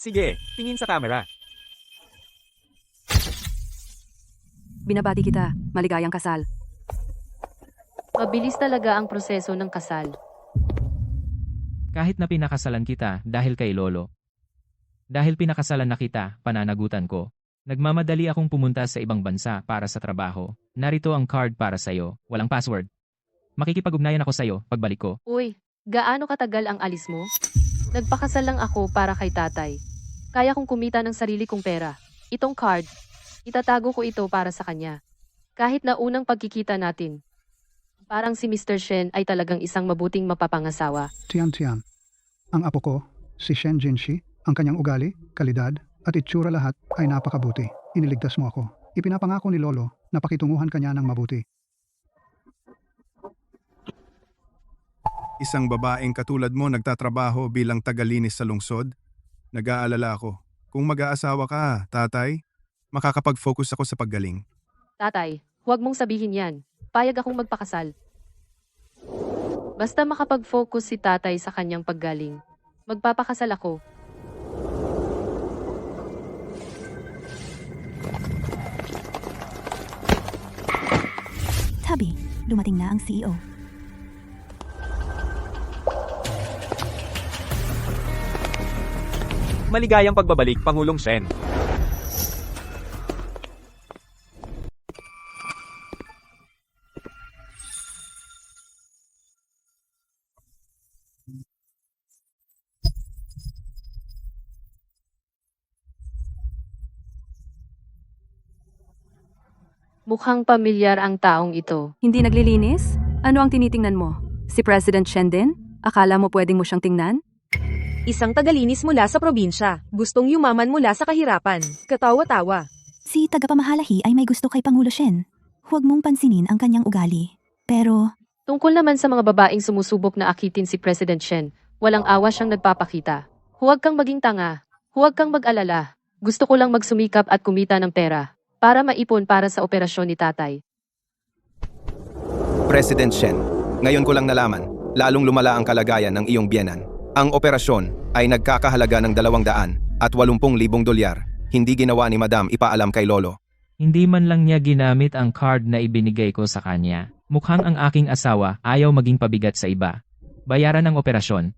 Sige, tingin sa camera. Binabati kita. Maligayang kasal. Mabilis talaga ang proseso ng kasal. Kahit na pinakasalan kita dahil kay Lolo. Dahil pinakasalan na kita, pananagutan ko. Nagmamadali akong pumunta sa ibang bansa para sa trabaho. Narito ang card para sa'yo. Walang password. Makikipag-ugnayan ako sa'yo pagbalik ko. Uy, gaano katagal ang alis mo? Nagpakasal lang ako para kay tatay. Kaya kong kumita ng sarili kong pera. Itong card, itatago ko ito para sa kanya. Kahit na unang pagkikita natin. Parang si Mr. Shen ay talagang isang mabuting mapapangasawa. Tian. Ang apo ko, si Shen Jinshi, ang kanyang ugali, kalidad, at itsura lahat ay napakabuti. Iniligtas mo ako. Ipinapangako ni Lolo na pakitunguhan kanya ng mabuti. Isang babaeng katulad mo nagtatrabaho bilang tagalinis sa lungsod? Nag-aalala ako. Kung mag-aasawa ka, tatay, makakapag-focus ako sa paggaling. Tatay, huwag mong sabihin yan. Payag akong magpakasal. Basta makapag-focus si tatay sa kanyang paggaling. Magpapakasal ako. Tabi, dumating na ang CEO. Maligayang pagbabalik, Pangulong Shen. Mukhang pamilyar ang taong ito. Hindi naglilinis? Ano ang tinitingnan mo? Si President Shen din? Akala mo pwedeng mo siyang tingnan? Isang tagalinis mula sa probinsya. Gustong yumaman mula sa kahirapan. Katawa-tawa. Si tagapamahalahi ay may gusto kay Pangulo Shen. Huwag mong pansinin ang kanyang ugali. Pero, Tungkol naman sa mga babaeng sumusubok na akitin si President Shen, walang awa siyang nagpapakita. Huwag kang maging tanga. Huwag kang mag-alala. Gusto ko lang magsumikap at kumita ng pera para maipon para sa operasyon ni tatay. President Shen, ngayon ko lang nalaman, lalong lumala ang kalagayan ng iyong biyenan. Ang operasyon ay nagkakahalaga ng $280,000. Hindi ginawa ni Madam ipaalam kay Lolo. Hindi man lang niya ginamit ang card na ibinigay ko sa kanya. Mukhang ang aking asawa ayaw maging pabigat sa iba. Bayaran ang operasyon.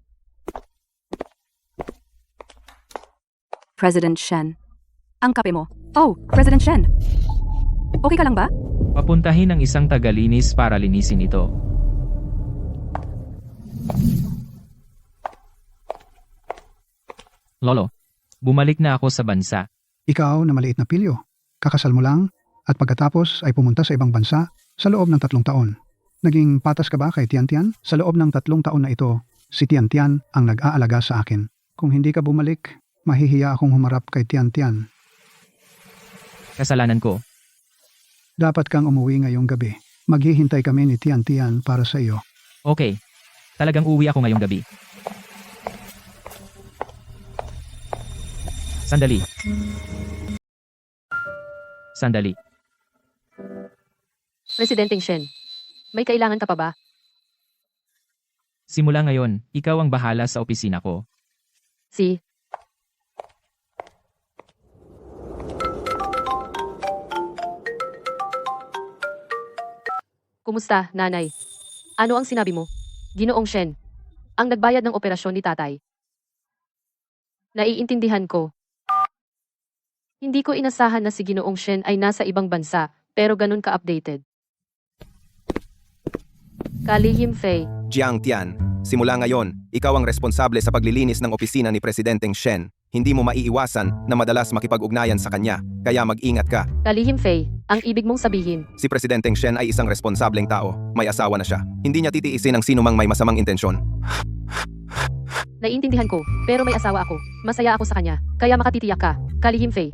President Shen. Ang kape mo. Oh, President Shen. Okay ka lang ba? Papuntahin ang isang tagalinis para linisin ito. Lolo, bumalik na ako sa bansa. Ikaw na maliit na pilyo. Kakasal mo lang at pagkatapos ay pumunta sa ibang bansa sa loob ng 3 taon. Naging patas ka ba kay Tian? Sa loob ng 3 taon na ito, si Tian ang nag-aalaga sa akin. Kung hindi ka bumalik, mahihiya akong humarap kay Tian. Kasalanan ko. Dapat kang umuwi ngayong gabi. Maghihintay kami ni Tian para sa iyo. Okay, talagang uwi ako ngayong gabi. Sandali. Presidenteng Shen, may kailangan ka pa ba? Simula ngayon, ikaw ang bahala sa opisina ko. Si Kumusta, nanay? Ano ang sinabi mo? Ginoong Shen, ang nagbayad ng operasyon ni tatay. Naiintindihan ko. Hindi ko inasahan na si Ginoong Shen ay nasa ibang bansa, pero ganun ka-updated. Kalihim Fei, Jiang Tian, simula ngayon, ikaw ang responsable sa paglilinis ng opisina ni Presidenteng Shen. Hindi mo maiiwasan na madalas makipag-ugnayan sa kanya, kaya mag-ingat ka. Kalihim Fei, ang ibig mong sabihin. Si Presidenteng Shen ay isang responsableng tao, may asawa na siya. Hindi niya titiisin ang sinumang may masamang intensyon. Naiintindihan ko, pero may asawa ako. Masaya ako sa kanya, kaya makatitiyak ka. Kalihim Fei.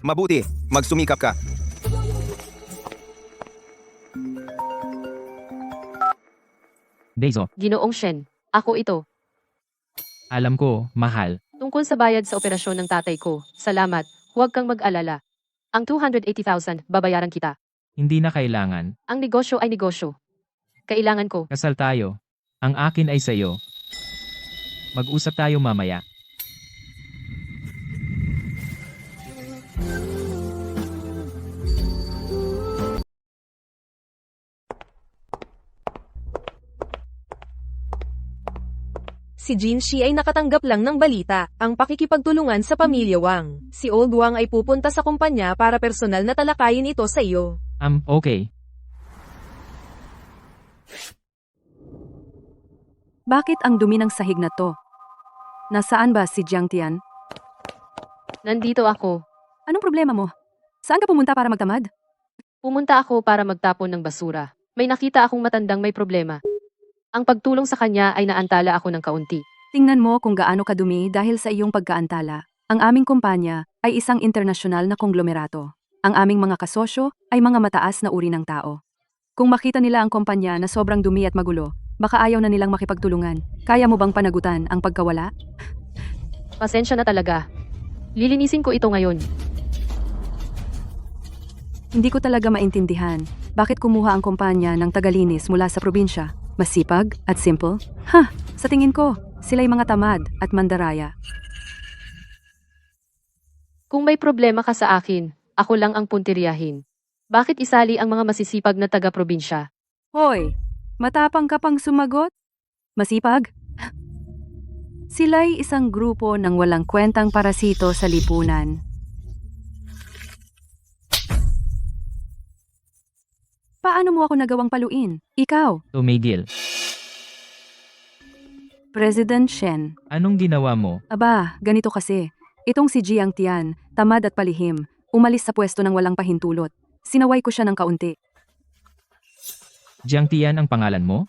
Mabuti, magsumikap ka. Deizo, Ginoong Shen, ako ito. alam ko, mahal. Tungkol sa bayad sa operasyon ng tatay ko, salamat, huwag kang mag-alala. Ang 280,000, babayaran kita. Hindi na kailangan. Ang negosyo ay negosyo. Kailangan ko. Kasal tayo. Ang akin ay sa'yo. Mag-usap tayo mamaya. Si Jinshi ay nakatanggap lang ng balita, ang pakikipagtulungan sa pamilya Wang. Si Old Wang ay pupunta sa kumpanya para personal na talakayin ito sa iyo. Okay. Bakit ang dumi ng sahig na to? Nasaan ba si Jiang Tian? Nandito ako. Anong problema mo? Saan ka pumunta para magtamad? Pumunta ako para magtapon ng basura. May nakita akong matandang may problema. Ang pagtulong sa kanya ay naantala ako ng kaunti. Tingnan mo kung gaano kadumi dahil sa iyong pagkaantala. Ang aming kumpanya ay isang internasyonal na konglomerato. Ang aming mga kasosyo ay mga mataas na uri ng tao. Kung makita nila ang kumpanya na sobrang dumi at magulo, baka ayaw na nilang makipagtulungan. Kaya mo bang panagutan ang pagkawala? Pasensya na talaga. Lilinisin ko ito ngayon. Hindi ko talaga maintindihan. Bakit kumuha ang kumpanya ng tagalinis mula sa probinsya? Masipag at simple? Sa tingin ko, sila'y mga tamad at mandaraya. Kung may problema ka sa akin, ako lang ang puntiryahin. Bakit isali ang mga masisipag na taga-probinsya? Hoy, matapang ka pang sumagot? Masipag? Sila'y isang grupo ng walang kwentang parasito sa lipunan. Paano mo ako nagawang paluin? Ikaw, Tumigil. President Shen. Anong ginawa mo? Aba, ganito kasi. Itong si Jiang Tian, tamad at palihim, umalis sa pwesto ng walang pahintulot. Sinaway ko siya ng kaunti. Jiang Tian ang pangalan mo?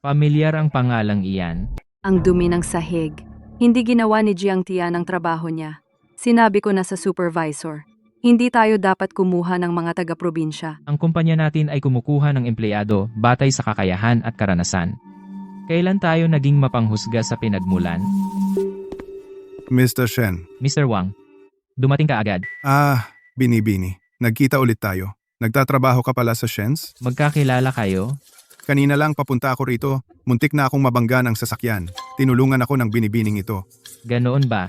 Pamilyar ang pangalang iyan. Ang dumi ng sahig. Hindi ginawa ni Jiang Tian ang trabaho niya. Sinabi ko na sa supervisor. Hindi tayo dapat kumuha ng mga taga-probinsya. Ang kumpanya natin ay kumukuha ng empleyado batay sa kakayahan at karanasan. Kailan tayo naging mapanghusga sa pinagmulan? Mr. Shen. Mr. Wang, dumating ka agad. Binibini. Nagkita ulit tayo. Nagtatrabaho ka pala sa Shen's? Magkakilala kayo? Kanina lang papunta ako rito. Muntik na akong mabangga ng sasakyan. Tinulungan ako ng binibining ito. Ganoon ba?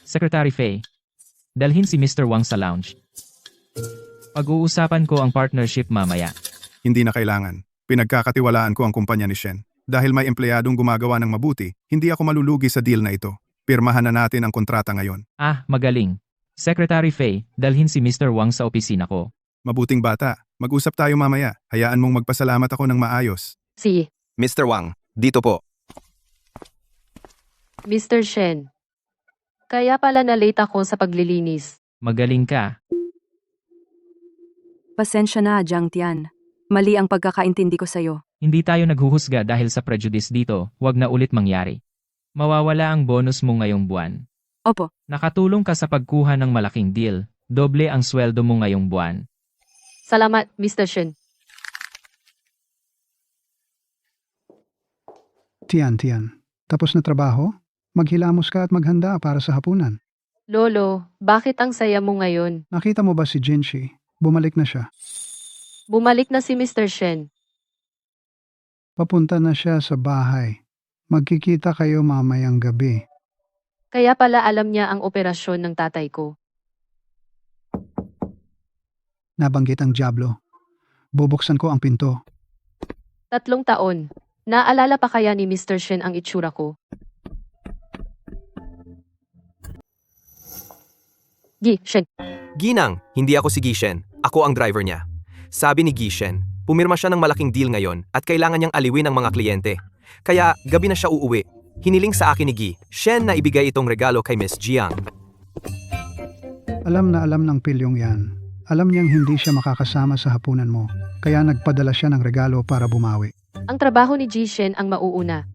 Secretary Fei, dalhin si Mr. Wang sa lounge. Pag-uusapan ko ang partnership mamaya. Hindi na kailangan. Pinagkakatiwalaan ko ang kumpanya ni Shen. Dahil may empleyadong gumagawa ng mabuti, hindi ako malulugi sa deal na ito. Pirmahan na natin ang kontrata ngayon. Magaling. Secretary Fei, dalhin si Mr. Wang sa opisina ko. Mabuting bata. Mag-usap tayo mamaya. Hayaan mong magpasalamat ako ng maayos. Si Mr. Wang, dito po. Mr. Shen. Kaya pala na-late ako sa paglilinis. Magaling ka. Pasensya na, Jiang Tian. Mali ang pagkakaintindi ko sa'yo. Hindi tayo naghuhusga dahil sa prejudice dito, wag na ulit mangyari. Mawawala ang bonus mo ngayong buwan. Opo, Nakatulong ka sa pagkuha ng malaking deal, doble ang sweldo mo ngayong buwan. Salamat, Mr. Shen. Tian. Tapos na trabaho? Maghilamos ka at maghanda para sa hapunan. Lolo, bakit ang saya mo ngayon? Nakita mo ba si Jinshi? Bumalik na siya. Bumalik na si Mr. Shen. Papunta na siya sa bahay. Magkikita kayo mamayang gabi. Kaya pala alam niya ang operasyon ng tatay ko. Nabanggit ang Diablo. Bubuksan ko ang pinto. 3 taon. Naalala pa kaya ni Mr. Shen ang itsura ko? Shen. Ginang, hindi ako si Gishen. Ako ang driver niya. Sabi ni Gishen, pumirma siya ng malaking deal ngayon at kailangan niyang aliwin ang mga kliyente. Kaya gabi na siya uuwi. Hiniling sa akin ni Shen na ibigay itong regalo kay Miss Jiang. Alam na alam ng pilyong yan. Alam niyang hindi siya makakasama sa hapunan mo. Kaya nagpadala siya ng regalo para bumawi. Ang trabaho ni Shen ang mauuna.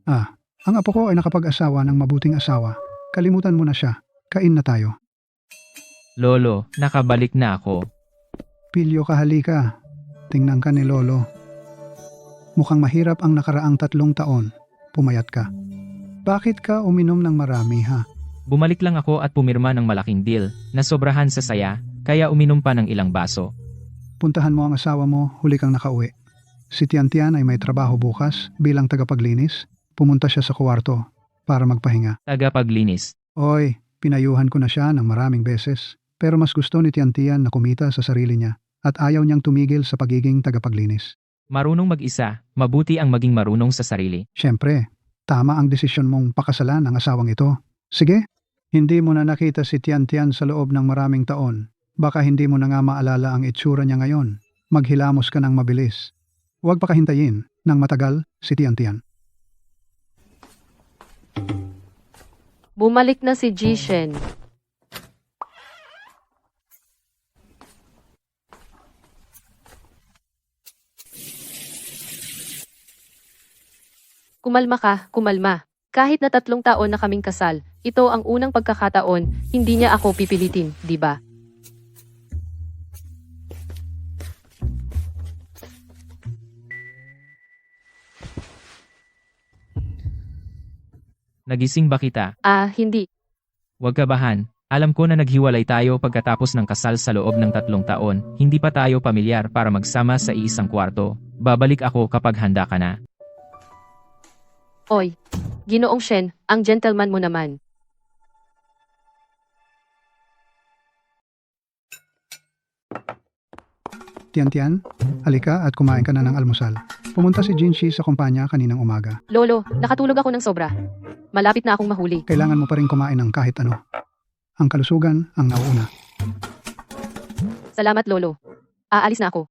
Ang apo ko ay nakapag-asawa ng mabuting asawa. Kalimutan mo na siya. Kain na tayo. Lolo, nakabalik na ako. Pilyo ka, halika. Tingnan ka ni Lolo. Mukhang mahirap ang nakaraang 3 taon. Pumayat ka. Bakit ka uminom ng marami, ha? Bumalik lang ako at pumirma ng malaking deal, na sobrahan sa saya, kaya uminom pa ng ilang baso. Puntahan mo ang asawa mo, huli kang nakauwi. Si Tian ay may trabaho bukas bilang tagapaglinis. Pumunta siya sa kwarto para magpahinga. Tagapaglinis. Oy, pinayuhan ko na siya ng maraming beses. Pero mas gusto ni Tian na kumita sa sarili niya at ayaw niyang tumigil sa pagiging tagapaglinis. Marunong mag-isa, mabuti ang maging marunong sa sarili. Siyempre, Tama ang desisyon mong pakasalan ang asawang ito. Sige, hindi mo na nakita si Tian Tian sa loob ng maraming taon. Baka hindi mo na nga maalala ang itsura niya ngayon. Maghilamos ka ng mabilis. Huwag pa kahintayin ng matagal si Tian Tian. Bumalik na si Jishen. Kumalma ka, kumalma. Kahit na 3 taon na kaming kasal, ito ang unang pagkakataon, hindi niya ako pipilitin, di ba? Nagising ba kita? Hindi. Huwag kabahan. Alam ko na naghiwalay tayo pagkatapos ng kasal sa loob ng 3 taon. Hindi pa tayo pamilyar para magsama sa isang kwarto. Babalik ako kapag handa ka na. Oy, Ginoong Shen, ang gentleman mo naman. Tian Tian, halika at kumain ka na ng almusal. Pumunta si Jinshi sa kumpanya kaninang umaga. Lolo, nakatulog ako ng sobra. Malapit na akong mahuli. Kailangan mo pa rin kumain ng kahit ano. Ang kalusugan ang nauuna. Salamat, Lolo. Aalis na ako.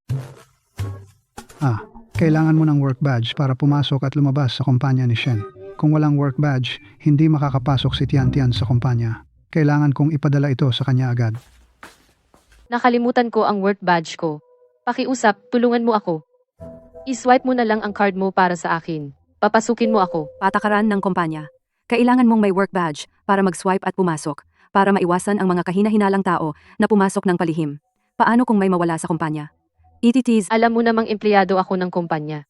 Kailangan mo ng work badge para pumasok at lumabas sa kumpanya ni Shen. Kung walang work badge, hindi makakapasok si Tian Tian sa kumpanya. Kailangan kong ipadala ito sa kanya agad. Nakalimutan ko ang work badge ko. Pakiusap, tulungan mo ako. I-swipe mo na lang ang card mo para sa akin. Papasukin mo ako. Patakaran ng kumpanya. Kailangan mong may work badge para mag-swipe at pumasok, para maiwasan ang mga kahina-hinalang tao na pumasok ng palihim. Paano kung may mawala sa kumpanya? Ititis, Alam mo namang empleyado ako ng kumpanya.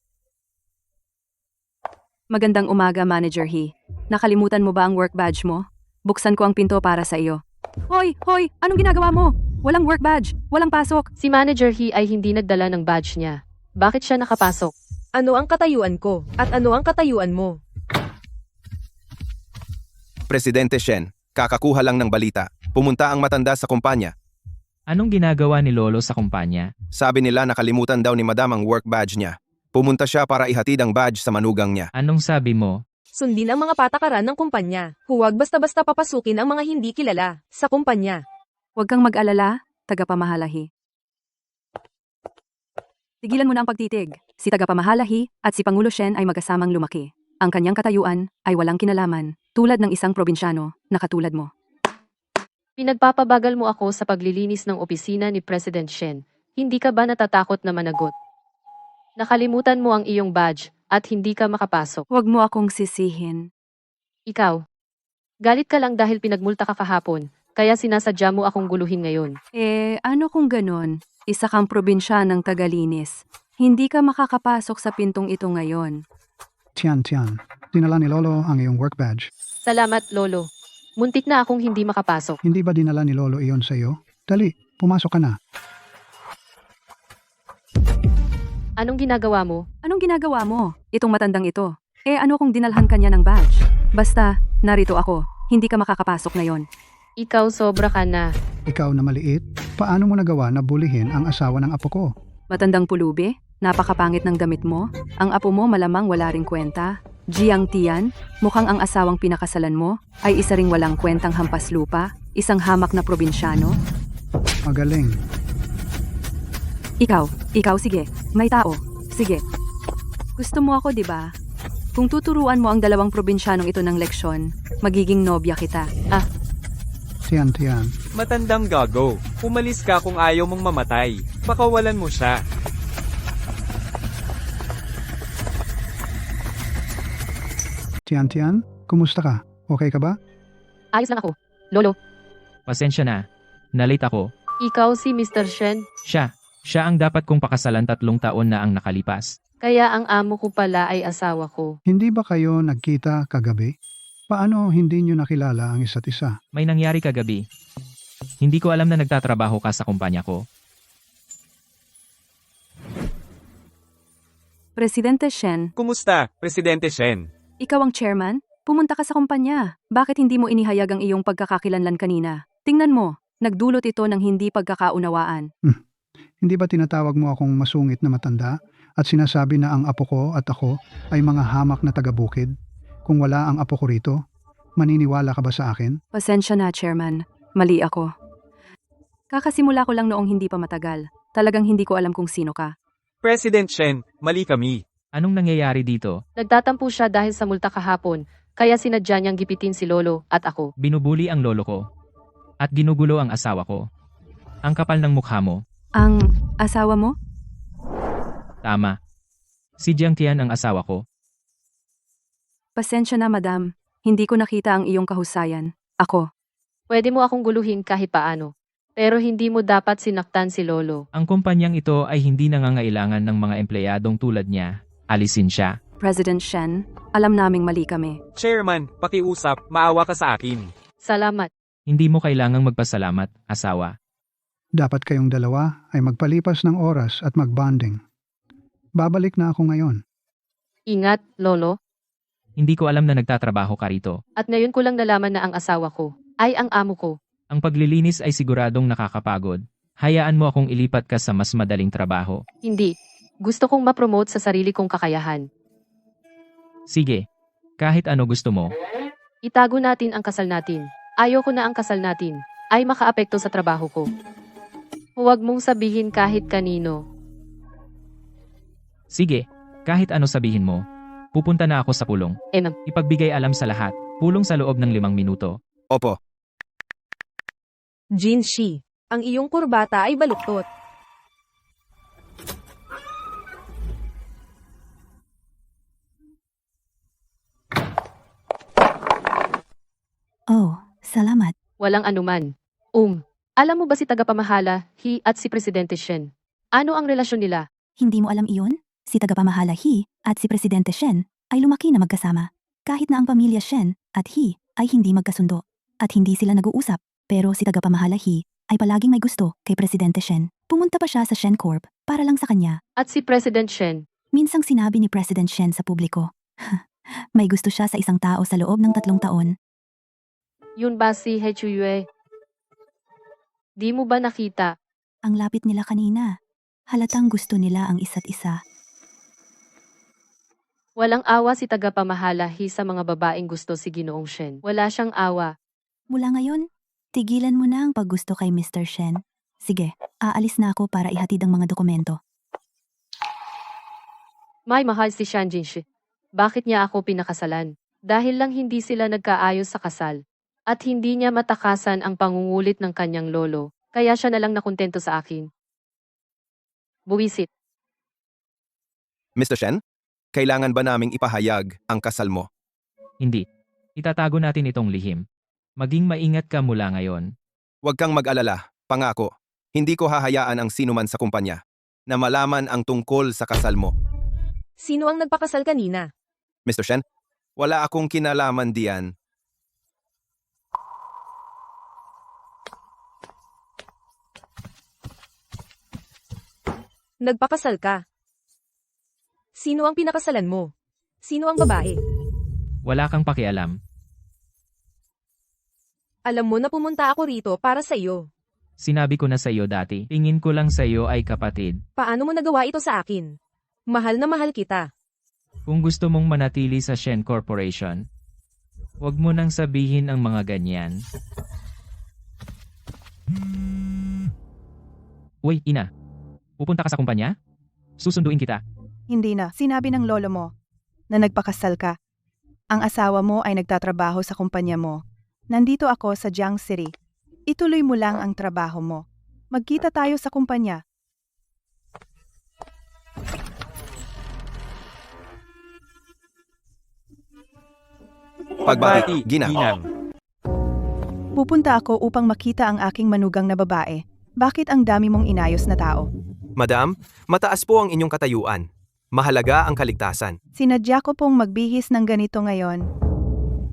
magandang umaga, Manager He. Nakalimutan mo ba ang work badge mo? Buksan ko ang pinto para sa iyo. Hoy! Hoy! Anong ginagawa mo? Walang work badge! Walang pasok! Si Manager He ay hindi nagdala ng badge niya. Bakit siya nakapasok? Ano ang katayuan ko? At ano ang katayuan mo? Presidente Shen, kakakuha lang ng balita. Pumunta ang matanda sa kumpanya. Anong ginagawa ni Lolo sa kumpanya? Sabi nila nakalimutan daw ni Madam ang work badge niya. Pumunta siya para ihatid ang badge sa manugang niya. Anong sabi mo? Sundin ang mga patakaran ng kumpanya. Huwag basta-basta papasukin ang mga hindi kilala sa kumpanya. Huwag kang mag-alala, tagapamahalahi. Tigilan mo na ang pagtitig. Si tagapamahalahi at si Pangulo Shen ay magkasamang lumaki. Ang kanyang katayuan ay walang kinalaman, tulad ng isang probinsyano na katulad mo. Pinagpapabagal mo ako sa paglilinis ng opisina ni President Shen. Hindi ka ba natatakot na managot? Nakalimutan mo ang iyong badge at hindi ka makapasok. Huwag mo akong sisihin. Ikaw. Galit ka lang dahil pinagmulta ka kahapon, kaya sinasadya mo akong guluhin ngayon. Ano kung ganon? Isa kang probinsya ng tagalinis. Hindi ka makakapasok sa pintong ito ngayon. Tian Tian, dinala ni Lolo ang iyong work badge. Salamat, Lolo. Muntik na akong hindi makapasok. Hindi ba dinala ni Lolo iyon sa iyo? Dali, pumasok ka na. Anong ginagawa mo? Anong ginagawa mo? Itong matandang ito. Ano kung dinalhan kanya ng badge? Basta, narito ako. Hindi ka makakapasok ngayon. Ikaw sobra ka na. Ikaw na maliit, paano mo nagawa na bulihin ang asawa ng apo ko? Matandang pulubi? Napakapangit ng damit mo? Ang apo mo malamang wala ring kwenta? Jiang Tian, mukhang ang asawang pinakasalan mo ay isa ring walang kwentang hampas lupa, isang hamak na probinsyano. Magaling. Ikaw sige, may tao, sige. Gusto mo ako, di ba? Kung tuturuan mo ang 2 probinsyanong ito ng leksyon, magiging nobya kita. Tian Tian, Matandang gago. Umalis ka kung ayaw mong mamatay. Pakawalan mo siya. Tian Tian, kumusta ka? Okay ka ba? Ayos lang ako. Lolo, Pasensya na. Nalate ako. ikaw si Mr. Shen. Siya ang dapat kong pakasalan 3 taon na ang nakalipas. Kaya ang amo ko pala ay asawa ko. Hindi ba kayo nagkita kagabi? Paano hindi nyo nakilala ang isa't isa? May nangyari kagabi. Hindi ko alam na nagtatrabaho ka sa kumpanya ko. Presidente Shen, Kumusta, Presidente Shen? ikaw ang chairman? Pumunta ka sa kumpanya. Bakit hindi mo inihayag ang iyong pagkakakilanlan kanina? Tingnan mo, nagdulot ito ng hindi pagkakaunawaan. Hindi ba tinatawag mo akong masungit na matanda at sinasabi na ang apo ko at ako ay mga hamak na taga-bukid? Kung wala ang apo ko rito, maniniwala ka ba sa akin? Pasensya na, Chairman. Mali ako. Kakasimula ko lang noong hindi pa matagal. Talagang hindi ko alam kung sino ka. President Shen, mali kami. Anong nangyayari dito? Nagtatampo siya dahil sa multa kahapon, kaya sinadya niyang gipitin si Lolo at ako. Binubuli ang lolo ko. At ginugulo ang asawa ko. Ang kapal ng mukha mo. Ang asawa mo? Tama. Si Jiang Tian ang asawa ko. Pasensya na, madam. Hindi ko nakita ang iyong kahusayan. Ako. Pwede mo akong guluhin kahit paano. Pero hindi mo dapat sinaktan si Lolo. Ang kumpanyang ito ay hindi nangangailangan ng mga empleyadong tulad niya. Alisin siya. President Shen, alam naming mali kami. Chairman, pakiusap, maawa ka sa akin. Salamat. Hindi mo kailangang magpasalamat, asawa. Dapat kayong dalawa ay magpalipas ng oras at magbonding. Babalik na ako ngayon. Ingat, Lolo. Hindi ko alam na nagtatrabaho ka rito. At ngayon ko lang nalaman na ang asawa ko ay ang amo ko. Ang paglilinis ay siguradong nakakapagod. Hayaan mo akong ilipat ka sa mas madaling trabaho. Hindi. Gusto kong ma-promote sa sarili kong kakayahan. Sige. Kahit ano gusto mo. Itago natin ang kasal natin. Ayoko na ang kasal natin ay makaapekto sa trabaho ko. Huwag mong sabihin kahit kanino. Sige. Kahit ano sabihin mo. Pupunta na ako sa pulong. Ma'am. Ipagbigay alam sa lahat. Pulong sa loob ng 5 minuto. Opo. Jin Shi, ang iyong kurbata ay baluktot. Oh, salamat. Walang anuman. Alam mo ba si tagapamahala, He at si Presidente Shen? Ano ang relasyon nila? Hindi mo alam iyon? Si tagapamahala He at si Presidente Shen ay lumaki na magkasama. Kahit na ang pamilya Shen at He ay hindi magkasundo. At hindi sila nag-uusap. Pero si tagapamahala He ay palaging may gusto kay Presidente Shen. Pumunta pa siya sa Shen Corp para lang sa kanya. At si President Shen? Minsang sinabi ni President Shen sa publiko. May gusto siya sa isang tao sa loob ng 3 taon. Yun ba si He Chuyue? Di mo ba nakita? Ang lapit nila kanina. Halatang gusto nila ang isa't isa. Walang awa si tagapamahala He sa mga babaeng gusto si Ginoong Shen. Wala siyang awa. Mula ngayon, tigilan mo na ang paggusto kay Mr. Shen. Sige, aalis na ako para ihatid ang mga dokumento. May mahal si Shan Jinshi. Bakit niya ako pinakasalan? Dahil lang hindi sila nagkaayos sa kasal. At hindi niya matakasan ang pangungulit ng kanyang lolo, kaya siya na lang nakontento sa akin. Buwisit. Mr. Shen, kailangan ba naming ipahayag ang kasal mo? Hindi. Itatago natin itong lihim. Maging maingat ka mula ngayon. Huwag kang mag-alala, pangako. Hindi ko hahayaan ang sinuman sa kumpanya na malaman ang tungkol sa kasal mo. Sino ang nagpakasal kanina? Mr. Shen, wala akong kinalaman diyan. Nagpakasal ka. Sino ang pinakasalan mo? Sino ang babae? Wala kang pakialam. Alam mo na pumunta ako rito para sa iyo. Sinabi ko na sa iyo dati, tingin ko lang sa iyo ay kapatid. Paano mo nagawa ito sa akin? Mahal na mahal kita. Kung gusto mong manatili sa Shen Corporation, huwag mo nang sabihin ang mga ganyan. Uy, ina. Pupunta ka sa kumpanya? Susunduin kita. Hindi na. Sinabi ng lolo mo na nagpakasal ka. Ang asawa mo ay nagtatrabaho sa kumpanya mo. Nandito ako sa Jiang City. Ituloy mo lang ang trabaho mo. Magkita tayo sa kumpanya. Pagbati, ginang. Pupunta ako upang makita ang aking manugang na babae. Bakit ang dami mong inayos na tao? Madam, mataas po ang inyong katayuan. Mahalaga ang kaligtasan. Sinadya ko pong magbihis ng ganito ngayon.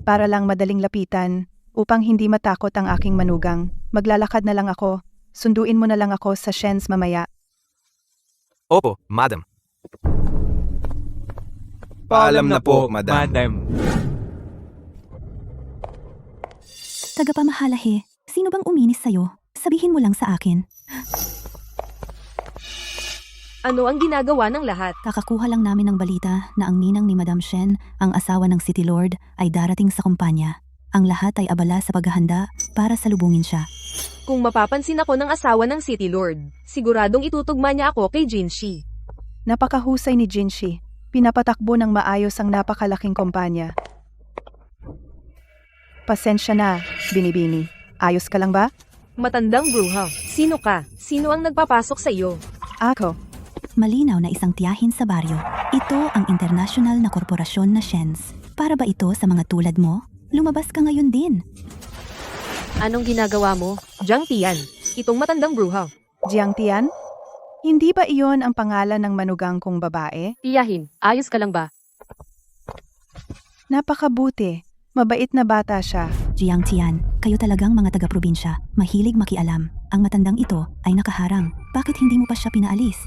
Para lang madaling lapitan, upang hindi matakot ang aking manugang. Maglalakad na lang ako. Sunduin mo na lang ako sa Shen's mamaya. Opo, madam. Paalam na po, madam. Tagapamahala He, sino bang uminis sa'yo? Sabihin mo lang sa akin. Ano ang ginagawa ng lahat? Kakakuha lang namin ng balita na ang ninang ni Madam Shen, ang asawa ng City Lord, ay darating sa kumpanya. Ang lahat ay abala sa paghahanda para salubungin siya. Kung mapapansin ako ng asawa ng City Lord, siguradong itutugma niya ako kay Jinshi. Napakahusay ni Jinshi. Pinapatakbo ng maayos ang napakalaking kumpanya. Pasensya na, Binibini. Ayos ka lang ba? Matandang bruha. Sino ka? Sino ang nagpapasok sa iyo? Ako. Malinaw na isang tiyahin sa baryo. Ito ang international na korporasyon na Shens. Para ba ito sa mga tulad mo? Lumabas ka ngayon din. Anong ginagawa mo? Jiang Tian. Itong matandang bruha. Jiang Tian? Hindi ba iyon ang pangalan ng manugang kong babae? Tiyahin, ayos ka lang ba? Napakabuti. Mabait na bata siya. Jiang Tian, kayo talagang mga taga-probinsya. Mahilig makialam. Ang matandang ito ay nakaharang. Bakit hindi mo pa siya pinaalis?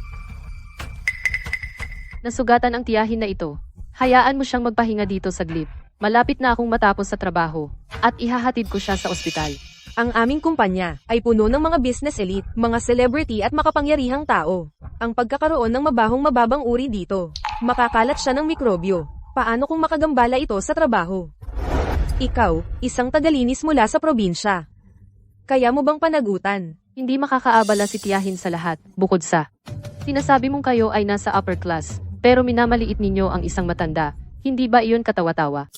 Nasugatan ang tiyahin na ito. Hayaan mo siyang magpahinga dito saglit. Malapit na akong matapos sa trabaho. At ihahatid ko siya sa ospital. Ang aming kumpanya ay puno ng mga business elite, mga celebrity at makapangyarihang tao. Ang pagkakaroon ng mababang uri dito, makakalat siya ng mikrobyo. Paano kung makagambala ito sa trabaho? Ikaw, isang tagalinis mula sa probinsya. Kaya mo bang panagutan? Hindi makakaabala si tiyahin sa lahat, bukod sa sinasabi mong kayo ay nasa upper class, pero minamaliit ninyo ang isang matanda. Hindi ba iyon katawa-tawa?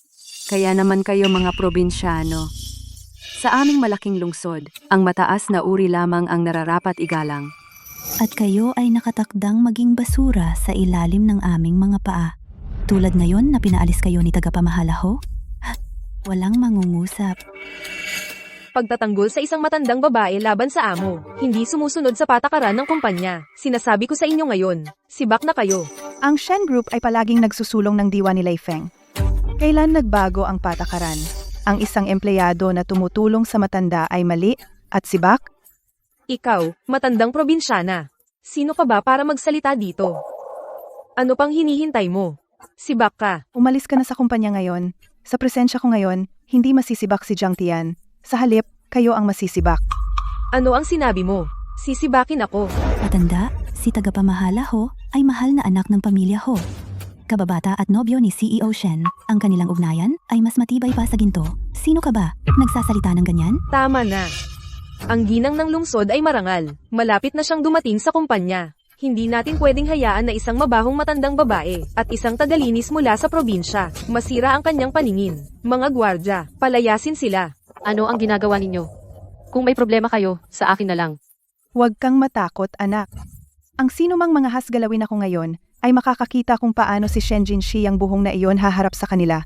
Kaya naman kayo mga probinsyano. Sa aming malaking lungsod, ang mataas na uri lamang ang nararapat igalang. At kayo ay nakatakdang maging basura sa ilalim ng aming mga paa. Tulad ngayon na pinaalis kayo ni tagapamahalaho? Walang mangungusap. Pagtatanggol sa isang matandang babae laban sa amo, hindi sumusunod sa patakaran ng kumpanya. Sinasabi ko sa inyo ngayon, sibak na kayo. Ang Shen Group ay palaging nagsusulong ng diwa ni Lei Feng. Kailan nagbago ang patakaran? Ang isang empleyado na tumutulong sa matanda ay mali at sibak? Ikaw, matandang probinsyana. Sino ka ba para magsalita dito? Ano pang hinihintay mo? Sibak ka. Umalis ka na sa kumpanya ngayon. Sa presensya ko ngayon, hindi masisibak si Jiang Tian. Sa halip, kayo ang masisibak. Ano ang sinabi mo? Sisibakin ako. Matanda, si tagapamahala ho ay mahal na anak ng pamilya ho. Kababata at nobyo ni CEO Shen, ang kanilang ugnayan ay mas matibay pa sa ginto. Sino ka ba? Nagsasalita ng ganyan? Tama na. Ang ginang ng lungsod ay marangal. Malapit na siyang dumating sa kumpanya. Hindi natin pwedeng hayaan na isang mabahong matandang babae at isang tagalinis mula sa probinsya masira ang kanyang paningin. Mga gwardya, palayasin sila. Ano ang ginagawa ninyo? Kung may problema kayo, sa akin na lang. Huwag kang matakot, anak. Ang sino mang mga hasgalawin ako ngayon ay makakakita kung paano si Shen Jinshi ang buhong na iyon haharap sa kanila.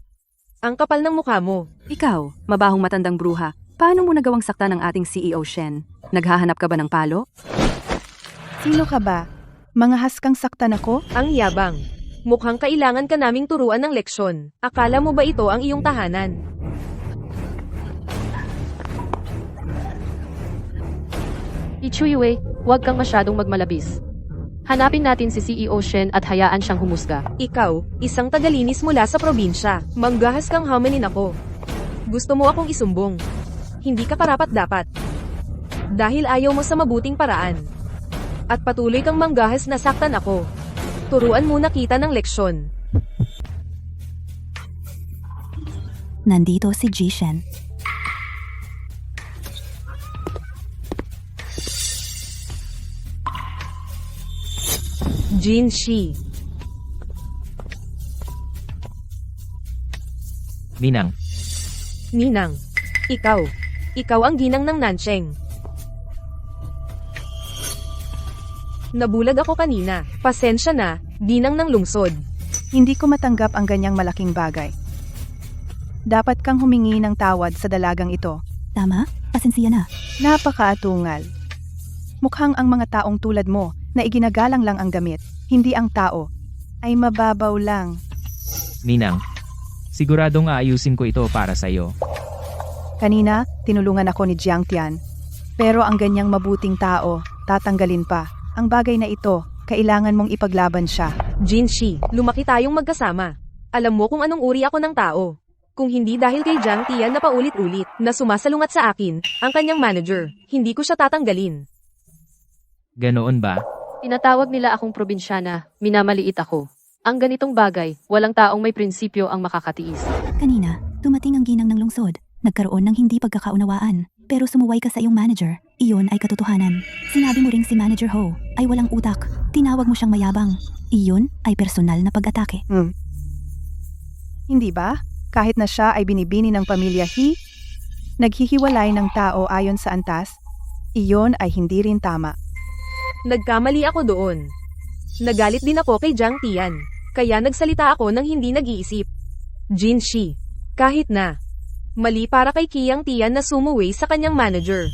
Ang kapal ng mukha mo. Ikaw, mabahong matandang bruha, paano mo nagawang saktan ng ating CEO Shen? Naghahanap ka ba ng palo? Sino ka ba? Mga haskang saktan ako? Ang yabang. Mukhang kailangan ka naming turuan ng leksyon. Akala mo ba ito ang iyong tahanan? Ichuyue, huwag kang masyadong magmalabis. Hanapin natin si CEO Shen at hayaan siyang humusga. Ikaw, isang tagalinis mula sa probinsya. Manggahas kang hamanin ako. Gusto mo akong isumbong. Hindi ka karapat-dapat. Dahil ayaw mo sa mabuting paraan. At patuloy kang manggahas na saktan ako. Turuan muna kita ng leksyon. Nandito si Jishen. Jinshi. Ninang, Ninang. Ikaw. Ikaw ang ginang ng Nansheng. Nabulag ako kanina. Pasensya na, ginang ng lungsod. Hindi ko matanggap ang ganyang malaking bagay. Dapat kang humingi ng tawad sa dalagang ito. Tama? Pasensya na. Napakaatungal. Mukhang ang mga taong tulad mo na iginagalang lang ang damit, hindi ang tao, ay mababaw lang. Ninang, siguradong aayusin ko ito para sa iyo. Kanina, tinulungan ako ni Jiang Tian. Pero ang ganyang mabuting tao, tatanggalin pa. Ang bagay na ito, kailangan mong ipaglaban siya. Jinshi, lumaki tayong magkasama. Alam mo kung anong uri ako ng tao. Kung hindi dahil kay Jiang Tian na paulit-ulit na sumasalungat sa akin, ang kanyang manager, hindi ko siya tatanggalin. Ganoon ba? Tinatawag nila akong probinsyana, minamaliit ako. Ang ganitong bagay, walang taong may prinsipyo ang makakatiis. Kanina, dumating ang ginang ng lungsod. Nagkaroon ng hindi pagkakaunawaan. Pero sumuway ka sa iyong manager. Iyon ay katotohanan. Sinabi mo ring si Manager Ho ay walang utak. Tinawag mo siyang mayabang. Iyon ay personal na pag-atake. Hindi ba? Kahit na siya ay binibini ng pamilya He, naghihiwalay ng tao ayon sa antas, iyon ay hindi rin tama. Nagkamali ako doon. Nagalit din ako kay Jiang Tian. Kaya nagsalita ako ng hindi nag-iisip. Jin Shi. Kahit na. Mali para kay Kiang Tian na sumuway sa kanyang manager.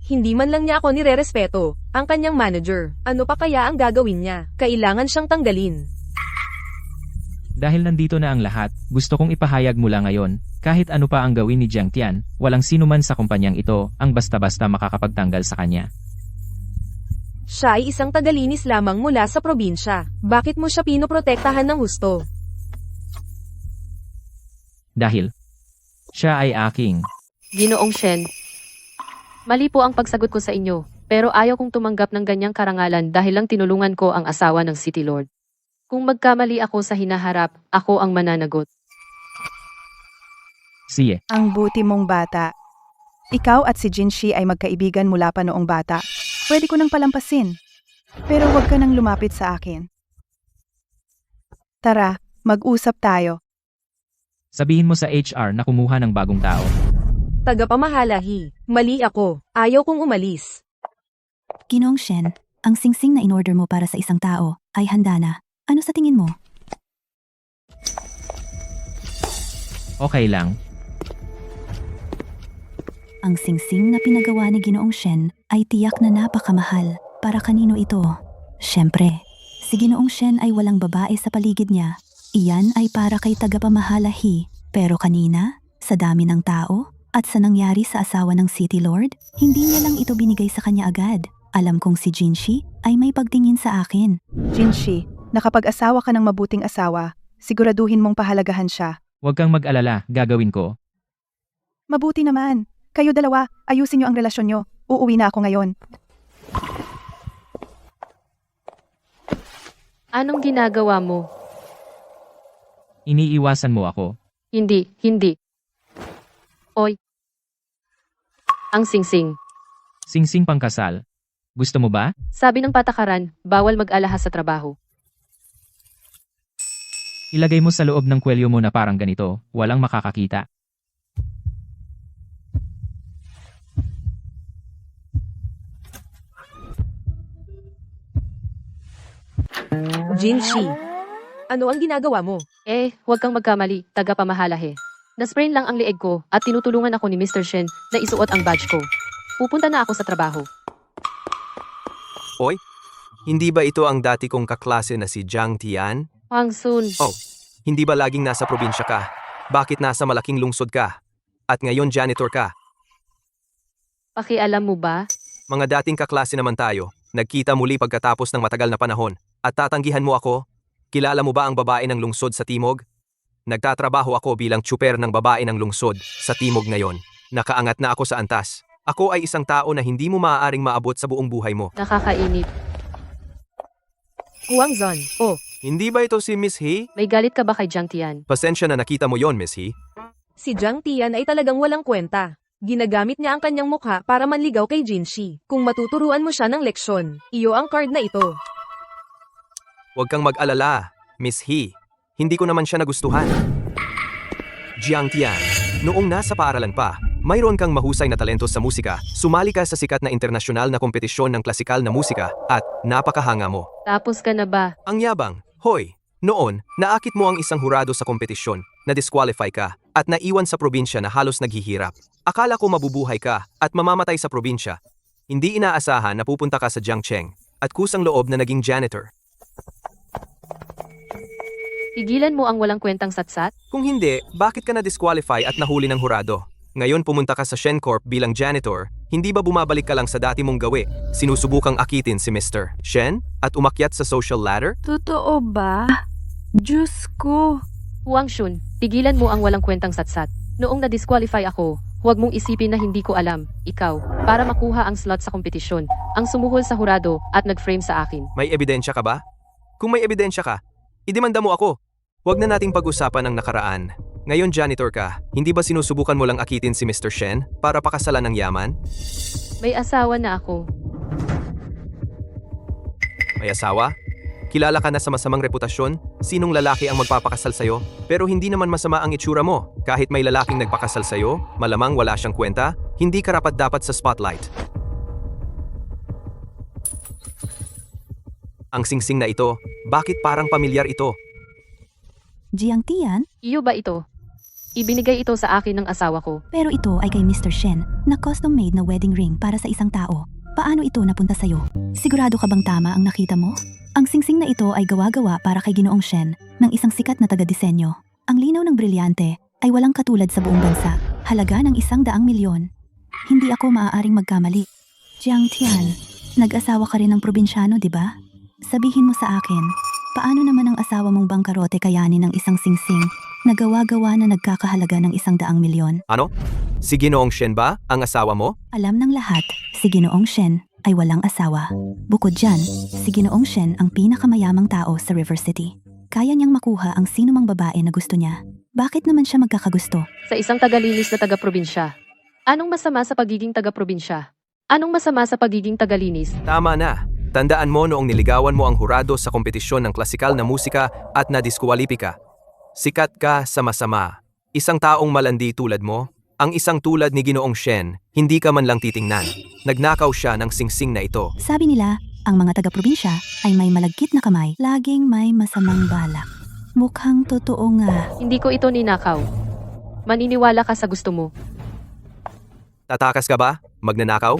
Hindi man lang niya ako nirerespeto, ang kanyang manager. Ano pa kaya ang gagawin niya? Kailangan siyang tanggalin. Dahil nandito na ang lahat, gusto kong ipahayag mula ngayon, kahit ano pa ang gawin ni Jiang Tian, walang sinuman sa kumpanyang ito ang basta-basta makakapagtanggal sa kanya. Siya ay isang tagalinis lamang mula sa probinsya. Bakit mo siya pinoprotektahan ng husto? Dahil siya ay aking. Ginoong Shen. Mali po ang pagsagot ko sa inyo, pero ayaw kong tumanggap ng ganyang karangalan dahil lang tinulungan ko ang asawa ng City Lord. Kung magkamali ako sa hinaharap, ako ang mananagot. Siye. Ang buti mong bata. Ikaw at si Jinshi ay magkaibigan mula pa noong bata. Pwede ko nang palampasin. Pero huwag ka nang lumapit sa akin. Tara, mag-usap tayo. Sabihin mo sa HR na kumuha ng bagong tao. Tagapamahala He. Mali ako. Ayaw kong umalis. Ginoong Shen, ang singsing na in-order mo para sa isang tao ay handa na. Ano sa tingin mo? Okay lang. Ang singsing na pinagawa ni Ginoong Shen ay tiyak na napakamahal. Para kanino ito? Siyempre, si Ginoong Shen ay walang babae sa paligid niya. Iyan ay para kay tagapamahala He. Pero kanina, sa dami ng tao at sa nangyari sa asawa ng City Lord, hindi niya lang ito binigay sa kanya agad. Alam kong si Jinshi ay may pagtingin sa akin. Jinshi, nakapag-asawa ka ng mabuting asawa, siguraduhin mong pahalagahan siya. Huwag kang mag-alala, gagawin ko. Mabuti naman. Kayo dalawa, ayusin niyo ang relasyon niyo. Uuwi na ako ngayon. Anong ginagawa mo? Iniiwasan mo ako. Hindi. Oy. Ang singsing. Singsing pangkasal. Gusto mo ba? Sabi ng patakaran, bawal mag-alahas sa trabaho. Ilagay mo sa loob ng kwelyo mo na parang ganito, walang makakakita. Jin Shi. Ano ang ginagawa mo? Huwag kang magkamali, tagapamahalahe. Nasprain lang ang leeg ko at tinutulungan ako ni Mr. Shen na isuot ang badge ko. Pupunta na ako sa trabaho. Oy, hindi ba ito ang dati kong kaklase na si Jiang Tian? Hwang Sun. Oh, hindi ba laging nasa probinsya ka? Bakit nasa malaking lungsod ka? At ngayon janitor ka? Pakialam mo ba? Mga dating kaklase naman tayo. Nagkita muli pagkatapos ng matagal na panahon. At tatanggihan mo ako? Kilala mo ba ang babae ng lungsod sa Timog? Nagtatrabaho ako bilang tsuper ng babae ng lungsod sa Timog ngayon. Nakaangat na ako sa antas. Ako ay isang tao na hindi mo maaaring maabot sa buong buhay mo. Nakakainip. Huang Zon. Oh, Hindi ba ito si Miss He? May galit ka ba kay Jiang Tian? Pasensya na nakita mo yon, Miss He. si Jiang Tian ay talagang walang kwenta. Ginagamit niya ang kanyang mukha para manligaw kay Jinshi. Kung matuturuan mo siya ng leksyon, iyo ang card na ito. Huwag kang mag-alala, Miss He. Hindi ko naman siya nagustuhan. Jiang Tian, noong nasa paaralan pa, mayroon kang mahusay na talento sa musika, sumali ka sa sikat na internasyonal na kompetisyon ng klasikal na musika, at napakahanga mo. Tapos ka na ba? Ang yabang, hoy, noon, naakit mo ang isang hurado sa kompetisyon, na-disqualify ka, at naiwan sa probinsya na halos naghihirap. Akala ko mabubuhay ka, at mamamatay sa probinsya. Hindi inaasahan na pupunta ka sa Jiangcheng, at kusang loob na naging janitor. Tigilan mo ang walang kwentang satsat? Kung hindi, bakit ka na-disqualify at nahuli ng hurado? Ngayon pumunta ka sa ShenCorp bilang janitor, hindi ba bumabalik ka lang sa dati mong gawi? Sinusubukang akitin si Mr. Shen at umakyat sa social ladder? Totoo ba? Diyos ko. Huang Shun, tigilan mo ang walang kwentang satsat. Noong na-disqualify ako, huwag mong isipin na hindi ko alam, ikaw, para makuha ang slot sa kompetisyon. ang sumuhol sa hurado at nag-frame sa akin. May ebidensya ka ba? Kung may ebidensya ka, idemanda mo ako. Huwag na nating pag-usapan ang nakaraan. Ngayon janitor ka, hindi ba sinusubukan mo lang akitin si Mr. Shen para pakasalan ng yaman? May asawa na ako. May asawa? Kilala ka na sa masamang reputasyon? Sinong lalaki ang magpapakasal sa'yo? Pero hindi naman masama ang itsura mo. Kahit may lalaking nagpakasal sa'yo, malamang wala siyang kwenta, hindi karapat-dapat sa spotlight. Ang singsing na ito, bakit parang pamilyar ito? Jiang Tian, Iyo ba ito? Ibinigay ito sa akin ng asawa ko. pero ito ay kay Mr. Shen na custom-made na wedding ring para sa isang tao. Paano ito napunta sa'yo? Sigurado ka bang tama ang nakita mo? Ang singsing na ito ay gawa-gawa para kay Ginoong Shen ng isang sikat na taga-disenyo. Ang linaw ng brilyante ay walang katulad sa buong bansa. Halaga ng 100 milyon. Hindi ako maaaring magkamali. Jiang Tian, nag-asawa ka rin ng probinsyano, di ba? Sabihin mo sa akin, paano naman ang asawa mong bangkarote kayanin ng isang singsing na gawa-gawa na nagkakahalaga ng 100 milyon? Ano? Si Ginoong Shen ba ang asawa mo? Alam ng lahat, si Ginoong Shen ay walang asawa. Bukod dyan, si Ginoong Shen ang pinakamayamang tao sa River City. Kaya niyang makuha ang sinumang babae na gusto niya. Bakit naman siya magkakagusto? Sa isang tagalinis na taga-probinsya. Anong masama sa pagiging taga-probinsya? Anong masama sa pagiging tagalinis? Tama na. Tandaan mo noong niligawan mo ang hurado sa kompetisyon ng klasikal na musika at nadiskwalipika. Sikat ka sa masama. Isang taong malandi tulad mo, ang isang tulad ni Ginoong Shen, hindi ka man lang titingnan. Nagnakaw siya ng singsing na ito. Sabi nila, ang mga taga-probinsya ay may malagkit na kamay. Laging may masamang balak. Mukhang totoo nga. Hindi ko ito ninakaw. Maniniwala ka sa gusto mo. Tatakas ka ba? Magnanakaw?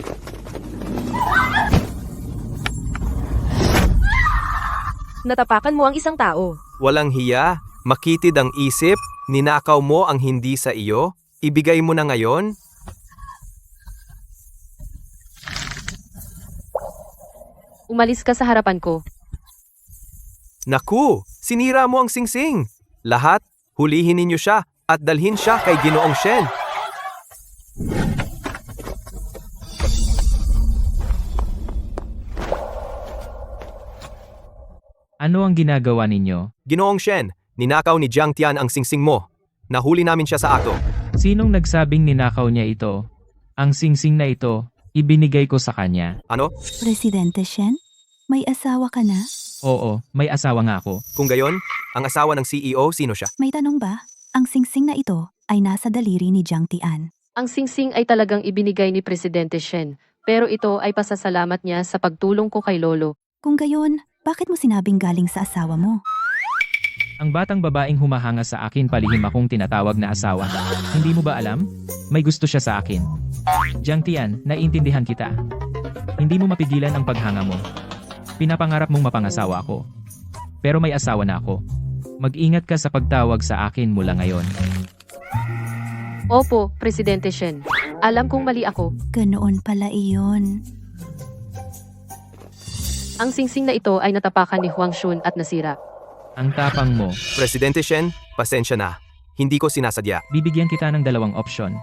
Natapakan mo ang isang tao. Walang hiya, makitid ang isip, ninakaw mo ang hindi sa iyo, ibigay mo na ngayon? Umalis ka sa harapan ko. Naku, sinira mo ang singsing. Lahat, hulihin ninyo siya at dalhin siya kay Ginoong Shen. Ano ang ginagawa ninyo? Ginoong Shen, ninakaw ni Jiang Tian ang singsing mo. Nahuli namin siya sa akto. Sinong nagsabing ninakaw niya ito? Ang singsing na ito, ibinigay ko sa kanya. Ano? Presidente Shen, may asawa ka na? Oo, may asawa nga ako. Kung gayon, ang asawa ng CEO, sino siya? May tanong ba? Ang singsing na ito ay nasa daliri ni Jiang Tian. Ang singsing ay talagang ibinigay ni Presidente Shen, pero ito ay pasasalamat niya sa pagtulong ko kay Lolo. Kung gayon, bakit mo sinabing galing sa asawa mo? Ang batang babaeng humahanga sa akin palihim akong tinatawag na asawa. Hindi mo ba alam? May gusto siya sa akin. Jiang Tian, naiintindihan kita. Hindi mo mapigilan ang paghanga mo. Pinapangarap mong mapangasawa ako. Pero may asawa na ako. Mag-ingat ka sa pagtawag sa akin mula ngayon. Opo, Presidente Shen. Alam kong mali ako. Ganoon pala iyon. Ang singsing na ito ay natapakan ni Huang Shun at nasira. Ang tapang mo. Presidente Shen, pasensya na. Hindi ko sinasadya. Bibigyan kita ng 2 opsyon.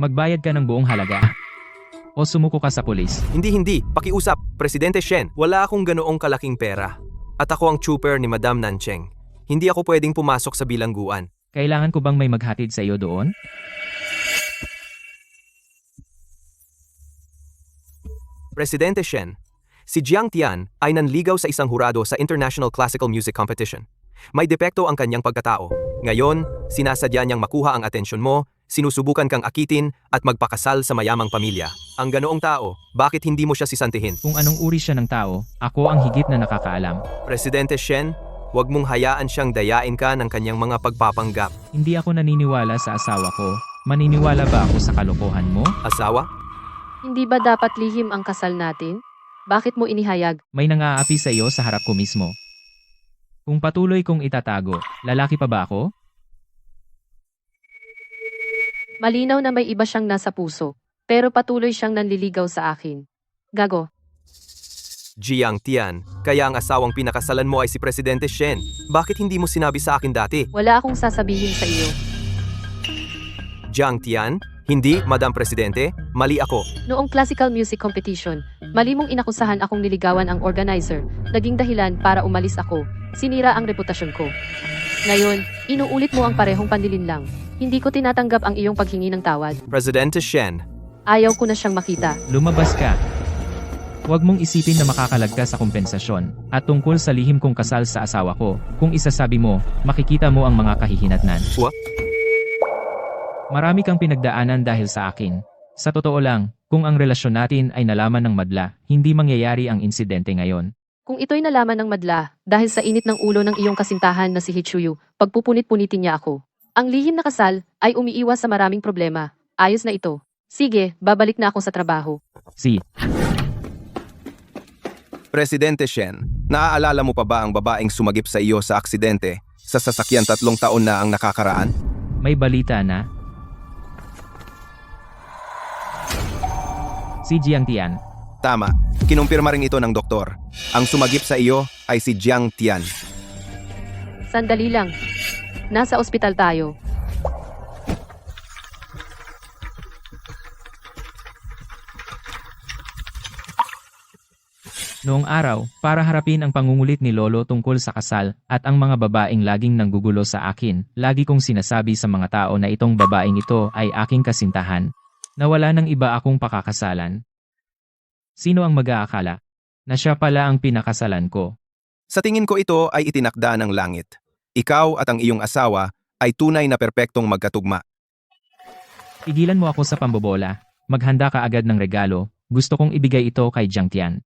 Magbayad ka ng buong halaga. O sumuko ka sa pulis. Hindi. Pakiusap. Presidente Shen, wala akong ganoong kalaking pera. At ako ang trooper ni Madam Nancheng. Hindi ako pwedeng pumasok sa bilangguan. Kailangan ko bang may maghatid sa iyo doon? Presidente Shen, si Jiang Tian ay nanligaw sa isang hurado sa International Classical Music Competition. May depekto ang kanyang pagkatao. Ngayon, sinasadya niyang makuha ang atensyon mo, sinusubukan kang akitin at magpakasal sa mayamang pamilya. Ang ganoong tao, bakit hindi mo siya sisantihin? Kung anong uri siya ng tao, ako ang higit na nakakaalam. Presidente Shen, huwag mong hayaan siyang dayain ka ng kanyang mga pagpapanggap. Hindi ako naniniwala sa asawa ko. Maniniwala ba ako sa kalokohan mo? Asawa? Hindi ba dapat lihim ang kasal natin? Bakit mo inihayag? May nang-aapi sa iyo sa harap ko mismo. Kung patuloy kong itatago, lalaki pa ba ako? Malinaw na may iba siyang nasa puso, pero patuloy siyang nanliligaw sa akin. Gago. Jiang Tian, kaya ang asawang pinakasalan mo ay si Presidente Shen. Bakit hindi mo sinabi sa akin dati? Wala akong sasabihin sa iyo. Jiang Tian, hindi, Madam Presidente, mali ako. Noong classical music competition, Mali mong inakusahan akong niligawan ang organizer, naging dahilan para umalis ako, sinira ang reputasyon ko. Ngayon, inuulit mo ang parehong panlilinlang. Hindi ko tinatanggap ang iyong paghingi ng tawad. Presidente Shen, Ayaw ko na siyang makita. Lumabas ka. Huwag mong isipin na makakalagkas sa kompensasyon at tungkol sa lihim kong kasal sa asawa ko. Kung isasabi mo, makikita mo ang mga kahihinatnan. What? Marami kang pinagdaanan dahil sa akin. Sa totoo lang, kung ang relasyon natin ay nalaman ng madla, hindi mangyayari ang insidente ngayon. Kung ito'y nalaman ng madla, dahil sa init ng ulo ng iyong kasintahan na si Hichuyu, pagpupunit-punitin niya ako. Ang lihim na kasal ay umiiwas sa maraming problema. Ayos na ito. Sige, babalik na ako sa trabaho. Si, Presidente Shen, naaalala mo pa ba ang babaeng sumagip sa iyo sa aksidente sa sasakyan 3 taon na ang nakakaraan? may balita na? Si Jiang Tian. Tama, kinumpirma rin ito ng doktor. Ang sumagip sa iyo ay si Jiang Tian. Sandali lang. Nasa ospital tayo. Noong araw, para harapin ang pangungulit ni Lolo tungkol sa kasal at ang mga babaeng laging nanggugulo sa akin, lagi kong sinasabi sa mga tao na itong babaeng ito ay aking kasintahan. Nawala ng iba akong pakakasalan. Sino ang mag-aakala na siya pala ang pinakasalan ko? Sa tingin ko ito ay itinakda ng langit. Ikaw at ang iyong asawa ay tunay na perpektong magkatugma. Tigilan mo ako sa pambobola. Maghanda ka agad ng regalo. Gusto kong ibigay ito kay Jiang Tian.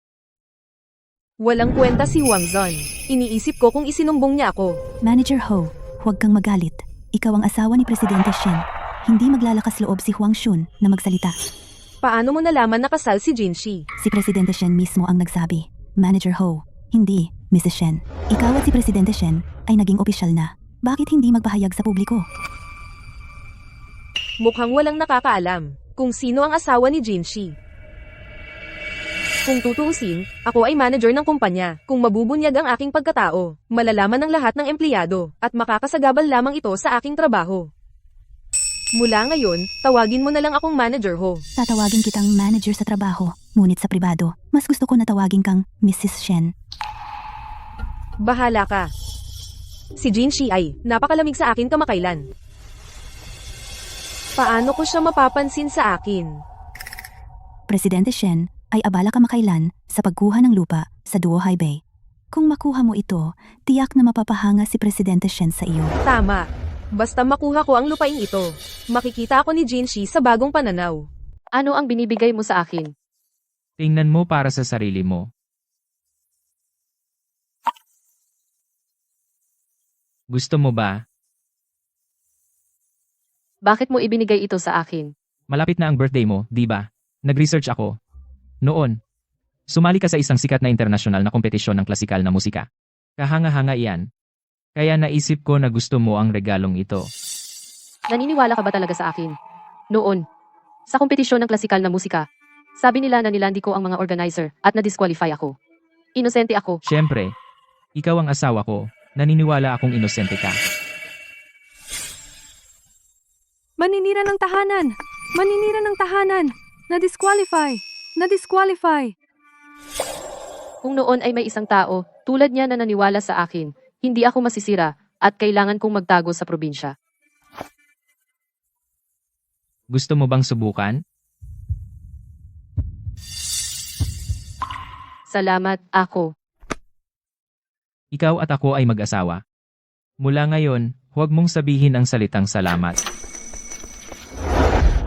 Walang kwenta si Wang Zon. Iniisip ko kung isinumbong niya ako. Manager Ho, huwag kang magalit. Ikaw ang asawa ni Presidente Shen. Hindi maglalakas loob si Huang Shun na magsalita. Paano mo nalaman na kasal si Jinshi? Si Presidente Shen mismo ang nagsabi. Manager Ho, hindi, Mrs. Shen. Ikaw at si Presidente Shen ay naging opisyal na. Bakit hindi magpahayag sa publiko? Mukhang walang nakakaalam kung sino ang asawa ni Jinshi. Kung tutuusin, ako ay manager ng kumpanya. Kung mabubunyag ang aking pagkatao, malalaman ng lahat ng empleyado at makakasagabal lamang ito sa aking trabaho. Mula ngayon, tawagin mo na lang akong Manager Ho. Tatawagin kitang manager sa trabaho, ngunit sa pribado, mas gusto ko na tawagin kang Mrs. Shen. Bahala ka. Si Jinshi ay napakalamig sa akin kamakailan. Paano ko siya mapapansin sa akin? Presidente Shen ay abala kamakailan sa pagkuha ng lupa sa Duo High Bay. Kung makuha mo ito, tiyak na mapapahanga si Presidente Shen sa iyo. Tama. Basta makuha ko ang lupain ito, makikita ako ni Jinshi sa bagong pananaw. Ano ang binibigay mo sa akin? Tingnan mo para sa sarili mo. Gusto mo ba? Bakit mo ibinigay ito sa akin? Malapit na ang birthday mo, di ba? Nag-research ako. Noon, sumali ka sa isang sikat na internasyonal na kompetisyon ng klasikal na musika. Kahanga-hanga iyan. Kaya naisip ko na gusto mo ang regalong ito. Naniniwala ka ba talaga sa akin? Noon, sa kompetisyon ng klasikal na musika, sabi nila na nilandi ko ang mga organizer at na-disqualify ako. Inosente ako. Siyempre, ikaw ang asawa ko. Naniniwala akong inosente ka. Maninira ng tahanan! Maninira ng tahanan! Na-disqualify! Na-disqualify! Kung noon ay may isang tao, tulad niya na naniwala sa akin, hindi ako masisira at kailangan kong magtago sa probinsya. Gusto mo bang subukan? Salamat, ako. Ikaw at ako ay mag-asawa. Mula ngayon, huwag mong sabihin ang salitang salamat.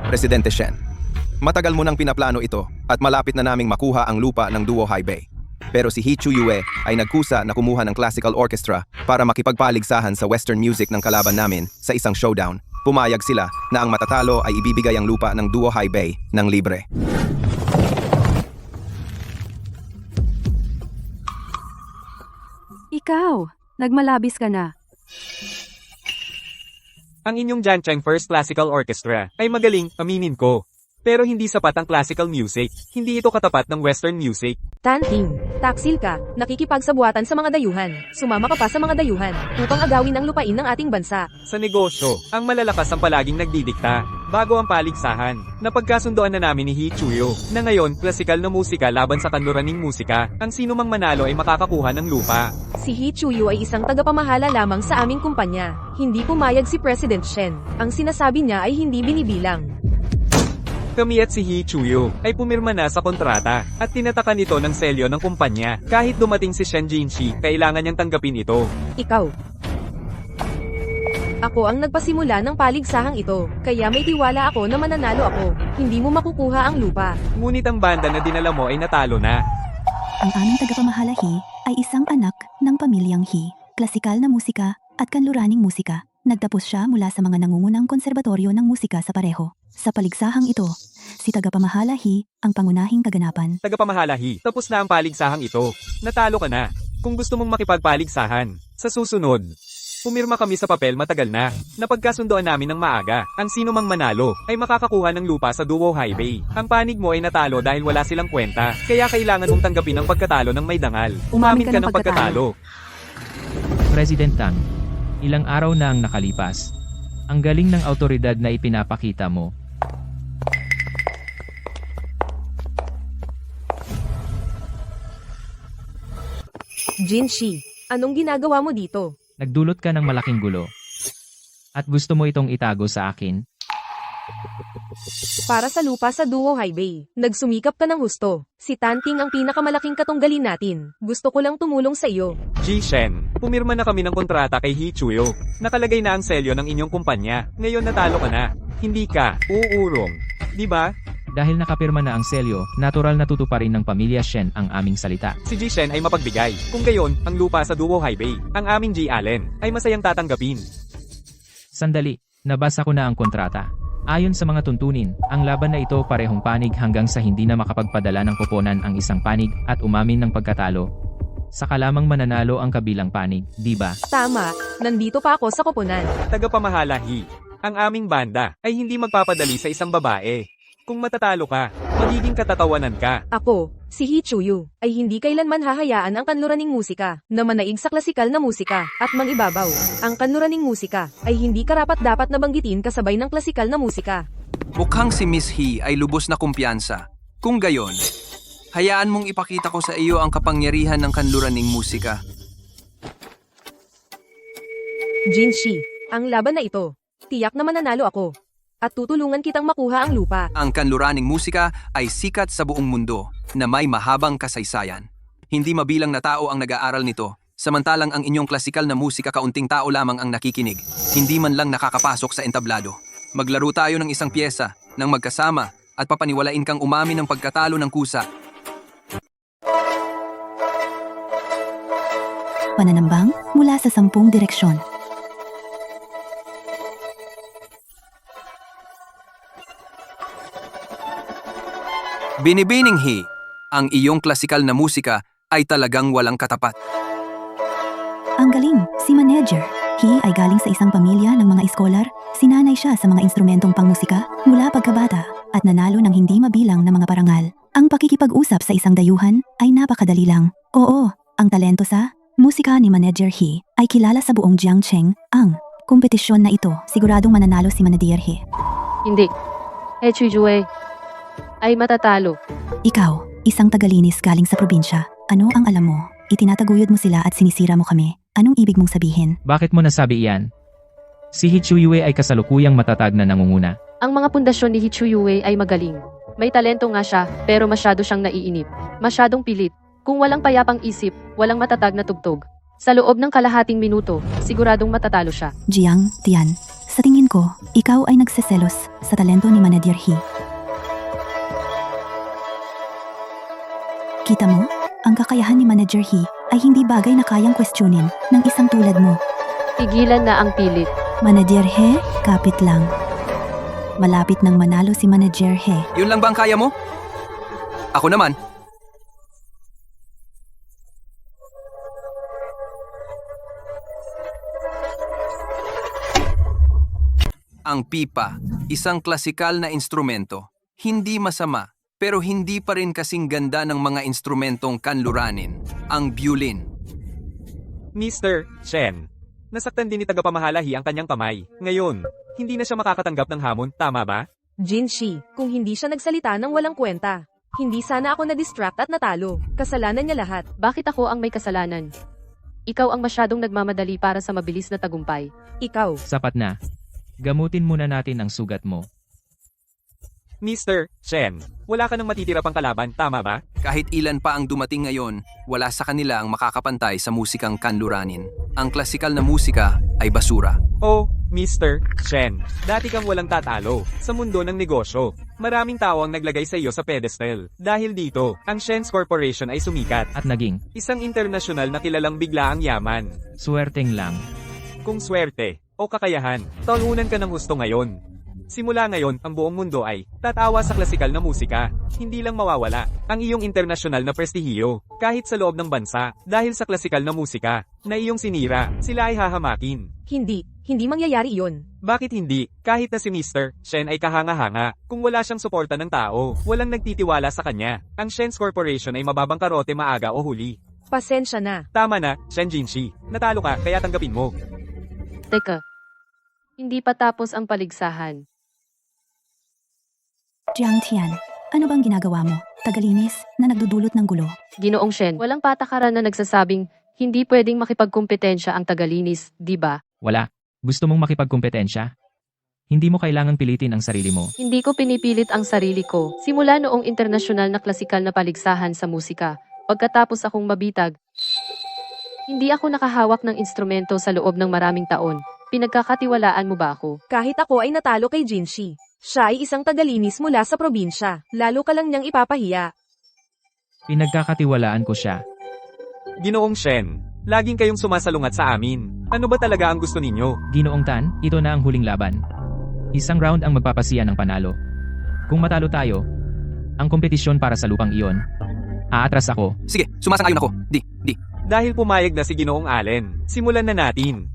Presidente Shen, matagal mo nang pinaplano ito at malapit na naming makuha ang lupa ng Duo High Bay. Pero si Hichuyu ay nagkusa na kumuha ng classical orchestra para makipagpaligsahan sa western music ng kalaban namin sa isang showdown. Pumayag sila na ang matatalo ay ibibigay ang lupa ng Duo High Bay ng libre. Ikaw, nagmalabis ka na. Ang inyong Janchang First Classical Orchestra ay magaling, aminin ko. Pero hindi sapat ang classical music. Hindi ito katapat ng western music. Tanting, taksil ka, nakikipagsabuatan sa mga dayuhan, sumama ka pa sa mga dayuhan, upang agawin ang lupain ng ating bansa. Sa negosyo, ang malalakas ang palaging nagdidikta. Bago ang paligsahan, napagkasundoan na namin ni Hee Chuyo, na ngayon, klasikal na musika laban sa kanluraning musika, ang sino mang manalo ay makakakuha ng lupa. Si Hee Chuyo ay isang tagapamahala lamang sa aming kumpanya. Hindi pumayag si President Shen. Ang sinasabi niya ay hindi binibilang. Kami at si Hee Chuyo ay pumirma na sa kontrata at tinatakan ito ng selyo ng kumpanya. Kahit dumating si Shen Jinshi, kailangan niyang tanggapin ito. Ikaw. Ako ang nagpasimula ng paligsahang ito, kaya may tiwala ako na mananalo ako. Hindi mo makukuha ang lupa. Ngunit ang banda na dinala mo ay natalo na. Ang aming tagapamahala He ay isang anak ng pamilyang He. Klasikal na musika at kanluraning musika. Nagtapos siya mula sa mga nangungunang konserbatoryo ng musika sa pareho. Sa paligsahang ito, si tagapamahala He ang pangunahing kaganapan. Tagapamahala Hee, tapos na ang paligsahang ito. Natalo ka na. Kung gusto mong makipagpaligsahan, sa susunod, pumirma kami sa papel matagal na. Napagkasundoan namin ng maaga. Ang sino mang manalo ay makakakuha ng lupa sa Duo Highway. Ang panig mo ay natalo dahil wala silang kwenta. Kaya kailangan mong tanggapin ang pagkatalo ng may dangal. Umamin ka ng pagkatalo. President Tang, ilang araw na ang nakalipas. Ang galing ng autoridad na ipinapakita mo. Jinshi, anong ginagawa mo dito? Nagdulot ka ng malaking gulo. At gusto mo itong itago sa akin? Para sa lupa sa Duo Highway, nagsumikap ka ng husto. Si Tanting ang pinakamalaking katunggalin natin. Gusto ko lang tumulong sa iyo. Ji-Shen, pumirma na kami ng kontrata kay Hee Chuyo. Nakalagay na ang selyo ng inyong kumpanya. Ngayon natalo ka na. Hindi ka uurong. Di ba? Dahil nakapirma na ang selyo, natural na tutuparin ng pamilya Shen ang aming salita. Si Ji-Shen ay mapagbigay. Kung gayon, ang lupa sa Duo Highway, ang aming G. Allen, ay masayang tatanggapin. Sandali, nabasa ko na ang kontrata. Ayon sa mga tuntunin, ang laban na ito parehong panig hanggang sa hindi na makapagpadala ng koponan ang isang panig at umamin ng pagkatalo. Saka lamang mananalo ang kabilang panig, di ba? Tama, nandito pa ako sa koponan. Tagapamahala Hee, ang aming banda ay hindi magpapadali sa isang babae. Kung matatalo ka, magiging katatawanan ka. Ako, si Hee Chuyo, ay hindi kailanman hahayaan ang kanluraning musika na manaig sa klasikal na musika at mangibabaw. Ang kanluraning musika ay hindi karapat-dapat na banggitin kasabay ng klasikal na musika. Mukhang si Miss Hee ay lubos na kumpiyansa. Kung gayon, hayaan mong ipakita ko sa iyo ang kapangyarihan ng kanluraning musika. Jinshi, ang laban na ito, tiyak na mananalo ako. At tutulungan kitang makuha ang lupa. Ang kanluraning musika ay sikat sa buong mundo na may mahabang kasaysayan. Hindi mabilang na tao ang nag-aaral nito, samantalang ang inyong klasikal na musika kaunting tao lamang ang nakikinig. Hindi man lang nakakapasok sa entablado. Maglaro tayo ng isang pyesa, ng magkasama, at papaniwalain kang umamin ng pagkatalo ng kusa. Pananambang mula sa 10 direksyon. Binibining Hee, ang iyong klasikal na musika ay talagang walang katapat. Ang galing, si manager. He ay galing sa isang pamilya ng mga iskolar. Sinanay siya sa mga instrumentong pangmusika mula pagkabata at nanalo ng hindi mabilang na mga parangal. Ang pakikipag-usap sa isang dayuhan ay napakadali lang. Oo, ang talento sa musika ni Manager He ay kilala sa buong Jiangcheng. Ang kompetisyon na ito, siguradong mananalo si Manager He. Hindi. Chujuey ay matatalo. Ikaw, isang tagalinis galing sa probinsya. Ano ang alam mo? Itinataguyod mo sila at sinisira mo kami. Anong ibig mong sabihin? Bakit mo nasabi iyan? Si Hee Chuyo ay kasalukuyang matatag na nangunguna. Ang mga pundasyon ni Hee Chuyo ay magaling. May talento nga siya, pero masyado siyang naiinip. Masyadong pilit. Kung walang payapang isip, walang matatag na tugtog. Sa loob ng kalahating minuto, siguradong matatalo siya. Jiang, Tian, sa tingin ko, ikaw ay nagseselos sa talento ni Manager He. Kita mo? Ang kakayahan ni Manager He ay hindi bagay na kayang kwestiyonin ng isang tulad mo. Tigilan na ang pilit. Manager He, kapit lang. Malapit nang manalo si Manager He. Yun lang ba ang kaya mo? Ako naman. Ang pipa, isang klasikal na instrumento. Hindi masama, pero hindi pa rin kasing ganda ng mga instrumentong kanluranin, ang violin. Mr. Shen, nasaktan din ni tagapamahalahi ang kanyang kamay. Ngayon, hindi na siya makakatanggap ng hamon, tama ba? Jinshi, kung hindi siya nagsalita ng walang kwenta, hindi sana ako na-distract at natalo. Kasalanan niya lahat. Bakit ako ang may kasalanan? Ikaw ang masyadong nagmamadali para sa mabilis na tagumpay. Ikaw. Sapat na. Gamutin muna natin ang sugat mo. Mr. Shen, wala ka nang matitira pang kalaban, tama ba? Kahit ilan pa ang dumating ngayon, wala sa kanila ang makakapantay sa musikang kanluranin. Ang klasikal na musika ay basura. Oh, Mr. Shen, dati kang walang tatalo sa mundo ng negosyo. Maraming tao ang naglagay sa iyo sa pedestal. Dahil dito, ang Shen's Corporation ay sumikat. At naging, Isang internasyonal na kilalang bigla ang yaman. swerteng lang. Kung swerte o kakayahan, talunan ka ng husto ngayon. Simula ngayon, ang buong mundo ay tatawa sa klasikal na musika. Hindi lang mawawala ang iyong internasyonal na prestihiyo, kahit sa loob ng bansa, dahil sa klasikal na musika na iyong sinira, sila ay hahamakin. Hindi mangyayari iyon. Bakit hindi? Kahit na si Mr. Shen ay kahanga-hanga, kung wala siyang suporta ng tao, walang nagtitiwala sa kanya, ang Shen's Corporation ay mababangkarote maaga o huli. Pasensya na. Tama na, Shen Jinshi. Natalo ka, kaya tanggapin mo. Teka, hindi pa tapos ang paligsahan. Jiang Tian, ano bang ginagawa mo? Tagalinis na nagdudulot ng gulo. Ginoong Shen, walang patakaran na nagsasabing hindi pwedeng makipagkumpetensya ang tagalinis, di ba? Wala. Gusto mong makipagkumpetensya? Hindi mo kailangang pilitin ang sarili mo. Hindi ko pinipilit ang sarili ko. Simula noong internasyonal na klasikal na paligsahan sa musika, pagkatapos akong mabitag, hindi ako nakahawak ng instrumento sa loob ng maraming taon. Pinagkakatiwalaan mo ba ako? Kahit ako ay natalo kay Jinshi. Siya ay isang tagalinis mula sa probinsya. Lalo ka lang niyang ipapahiya. Pinagkakatiwalaan ko siya. Ginoong Shen, laging kayong sumasalungat sa amin. Ano ba talaga ang gusto ninyo? Ginoong Tan, ito na ang huling laban. Isang round ang magpapasiya ng panalo. Kung matalo tayo, ang kompetisyon para sa lupang iyon, aatras ako. Sige, sumasang-ayon ako. Di. Dahil pumayag na si Ginoong Allen, simulan na natin.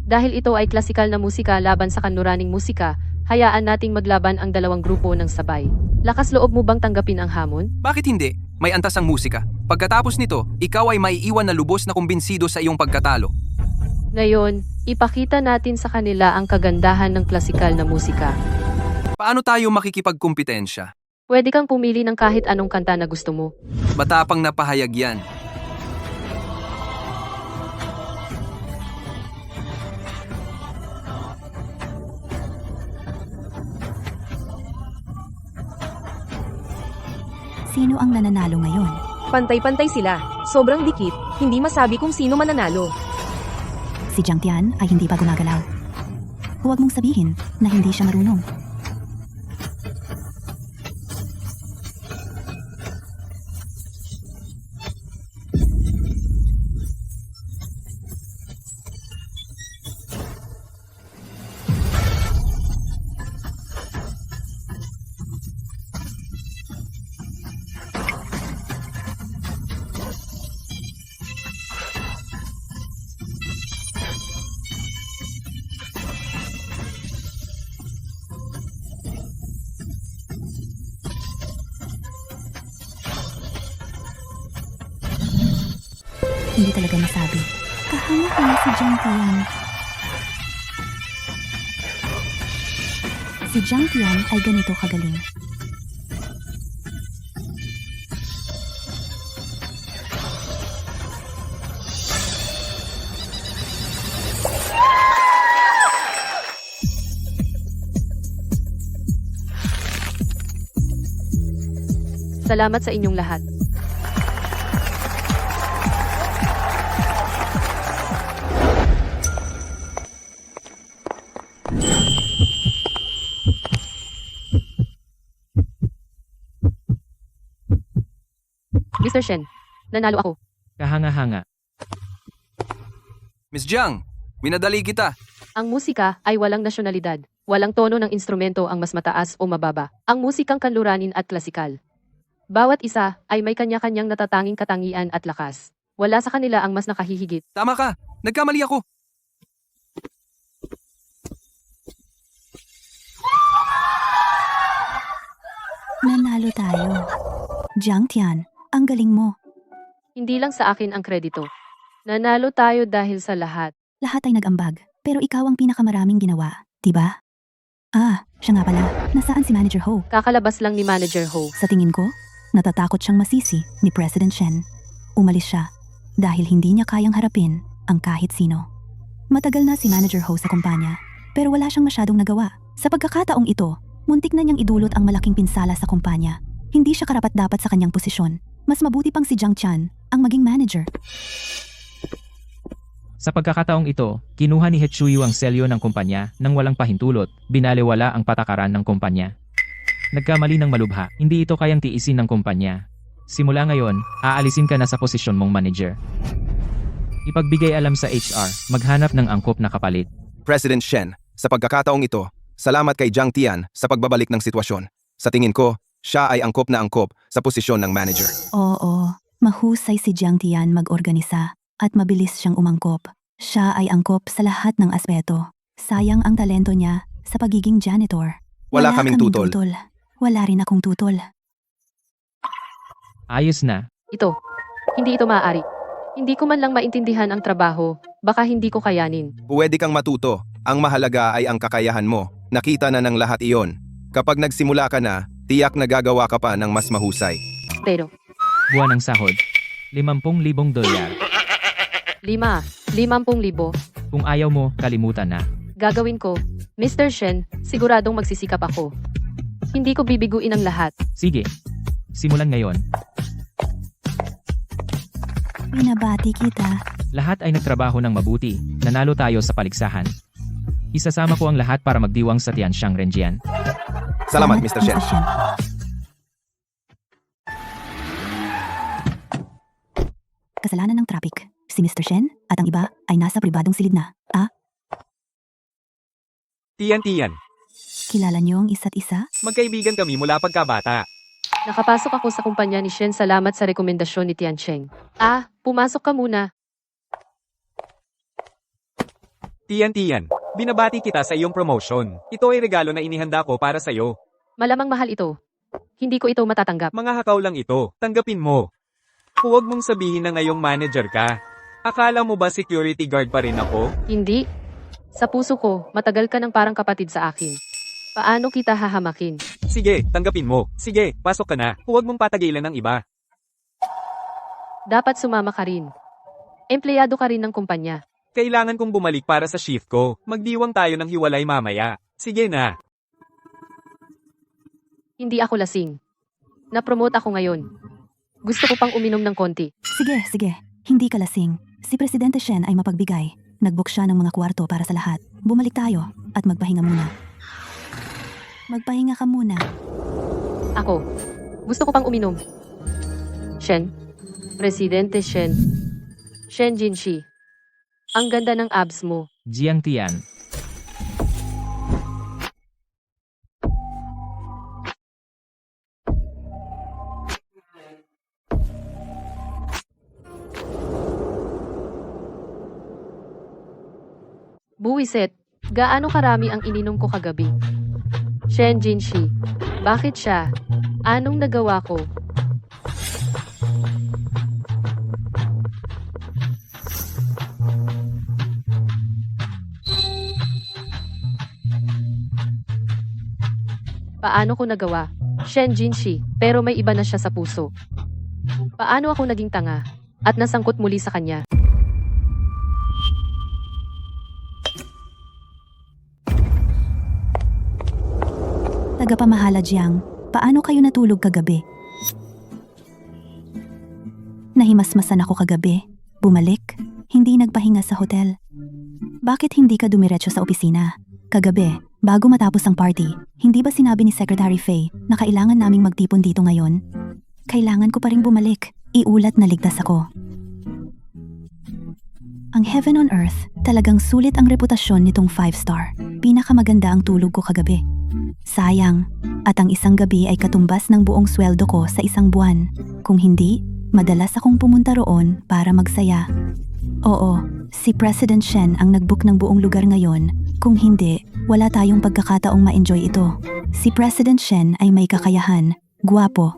Dahil ito ay klasikal na musika laban sa kanluraning musika, hayaan nating maglaban ang dalawang grupo ng sabay. Lakas loob mo bang tanggapin ang hamon? Bakit hindi? May antas ang musika. Pagkatapos nito, ikaw ay maiiwan na lubos na kumbinsido sa iyong pagkatalo. Ngayon, ipakita natin sa kanila ang kagandahan ng klasikal na musika. Paano tayo makikipagkumpetensya? Pwede kang pumili ng kahit anong kanta na gusto mo. Matapang na pahayag yan. Sino ang nananalo ngayon? Pantay-pantay sila. Sobrang dikit. Hindi masabi kung sino mananalo. Si Jiang Tian ay hindi pa gumagalaw. Huwag mong sabihin na hindi siya marunong. Hindi talaga masabi. Kahanga-hanga si Jiang Tian. Si Jiang Tian ay ganito kagaling. Salamat sa inyong lahat. Mr. Shen, nanalo ako. Kahanga-hanga. Miss Jiang, minadali kita. Ang musika ay walang nasyonalidad. Walang tono ng instrumento ang mas mataas o mababa. Ang musikang kanluranin at klasikal. Bawat isa ay may kanya-kanyang natatanging katangian at lakas. Wala sa kanila ang mas nakahihigit. Tama ka, nagkamali ako. Nanalo tayo. Jiang Tian, ang galing mo. Hindi lang sa akin ang kredito. Nanalo tayo dahil sa lahat. Lahat ay nag-ambag, pero ikaw ang pinakamaraming ginawa, diba? Ah, siya nga pala. Nasaan si Manager Ho? Kakalabas lang ni Manager Ho. Sa tingin ko, natatakot siyang masisi ni President Shen. Umalis siya dahil hindi niya kayang harapin ang kahit sino. Matagal na si Manager Ho sa kumpanya, pero wala siyang masyadong nagawa. Sa pagkakataong ito, muntik na niyang idulot ang malaking pinsala sa kumpanya. Hindi siya karapat-dapat sa kanyang posisyon. Mas mabuti pang si Jiang Tian ang maging manager. Sa pagkakataong ito, kinuha ni He Chuyu ang selyo ng kumpanya nang walang pahintulot, binaliwala ang patakaran ng kumpanya. Nagkamali ng malubha, hindi ito kayang tiisin ng kumpanya. Simula ngayon, aalisin ka na sa posisyon mong manager. Ipagbigay alam sa HR, maghanap ng angkop na kapalit. President Shen, sa pagkakataong ito, salamat kay Jiang Tian sa pagbabalik ng sitwasyon. Sa tingin ko, siya ay angkop na angkop sa posisyon ng manager. Oo, mahusay si Jiang Tian mag-organisa at mabilis siyang umangkop. Siya ay angkop sa lahat ng aspeto. Sayang ang talento niya sa pagiging janitor. Wala kaming tutol. Wala rin akong tutol. Ayos na. Ito. Hindi ito maaari. Hindi ko man lang maintindihan ang trabaho. Baka hindi ko kayanin. Pwede kang matuto. Ang mahalaga ay ang kakayahan mo. Nakita na ng lahat iyon. Kapag nagsimula ka na, tiyak na gagawa ka pa ng mas mahusay. Pero, Buwan ng sahod. $50,000. 50,000. Kung ayaw mo, kalimutan na. Gagawin ko. Mr. Shen, siguradong magsisikap ako. Hindi ko bibiguin ang lahat. Sige. Simulan ngayon. Binabati kita. Lahat ay nagtrabaho ng mabuti. Nanalo tayo sa paligsahan. Isasama ko ang lahat para magdiwang sa Tianxiang Renjian. Salamat, Mr. Shen. Kasalanan ng traffic. Si Mr. Shen at ang iba ay nasa pribadong silid na. Tian, Kilala niyo ang isa't isa? magkaibigan kami mula pagkabata. Nakapasok ako sa kumpanya ni Shen salamat sa rekomendasyon ni Tiancheng. Pumasok ka muna. Tian, binabati kita sa iyong promotion. Ito ay regalo na inihanda ko para sa iyo. Malamang mahal ito. Hindi ko ito matatanggap. Mga hakaw lang ito, tanggapin mo. Huwag mong sabihin na ngayong manager ka. Akala mo ba security guard pa rin ako? Hindi. Sa puso ko, matagal ka ng parang kapatid sa akin. Paano kita hahamakin? Sige, tanggapin mo. Sige, pasok ka na. Huwag mong patagilan ng iba. Dapat sumama ka rin. Empleyado ka rin ng kumpanya. Kailangan kong bumalik para sa shift ko. Magdiwang tayo ng hiwalay mamaya. Sige na. Hindi ako lasing. Na-promote ako ngayon. Gusto ko pang uminom ng konti. Sige. Hindi ka lasing. Si Presidente Shen ay mapagbigay. Nag-book siya ng mga kwarto para sa lahat. Bumalik tayo at magpahinga muna. Magpahinga ka muna. Ako. Gusto ko pang uminom. Shen. Presidente Shen. Shen Jinshi. Ang ganda ng abs mo. Jiang Tian. Buwiset, gaano karami ang ininom ko kagabi? Shen Jinshi. Bakit siya? Anong nagawa ko? Paano ko nagawa? Shen Jinshi, pero may iba na siya sa puso. Paano ako naging tanga? At nasangkot muli sa kanya? Tagapamahala Jiang, paano kayo natulog kagabi? Nahimasmasan ako kagabi. Bumalik, hindi nagpahinga sa hotel. Bakit hindi ka dumiretso sa opisina? Kagabi, bago matapos ang party, hindi ba sinabi ni Secretary Fei na kailangan naming magtipon dito ngayon? Kailangan ko pa ring bumalik. Iulat na ligtas ako. Ang Heaven on Earth, talagang sulit ang reputasyon nitong 5-star. Pinakamaganda ang tulog ko kagabi. Sayang, at ang isang gabi ay katumbas ng buong sweldo ko sa isang buwan. Kung hindi, madalas akong pumunta roon para magsaya. Oo, si President Shen ang nag-book ng buong lugar ngayon Kung hindi, wala tayong pagkakataong ma-enjoy ito. Si President Shen ay may kakayahan, guwapo.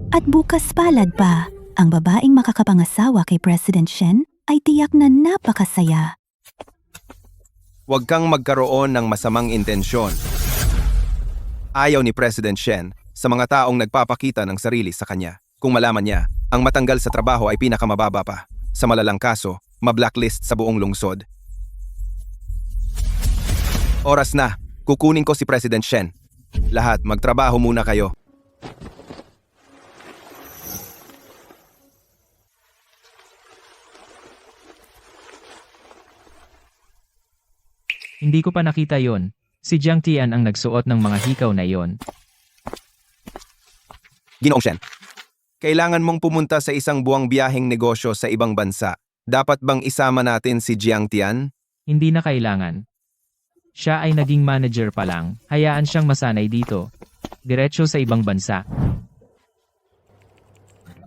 At bukas palad pa, ang babaeng makakapangasawa kay President Shen ay tiyak na napakasaya. Huwag kang magkaroon ng masamang intensyon. Ayaw ni President Shen sa mga taong nagpapakita ng sarili sa kanya. Kung malaman niya, ang matanggal sa trabaho ay pinakamababa pa. Sa malalang kaso, ma-blacklist sa buong lungsod. Oras na, kukunin ko si President Shen. Lahat, magtrabaho muna kayo. Hindi ko pa nakita yon. Si Jiang Tian ang nagsuot ng mga hikaw na yon. Ginoong Shen, kailangan mong pumunta sa isang buwang biyaheng negosyo sa ibang bansa. Dapat bang isama natin si Jiang Tian? Hindi na kailangan. Siya ay naging manager pa lang. Hayaan siyang masanay dito. Diretso sa ibang bansa.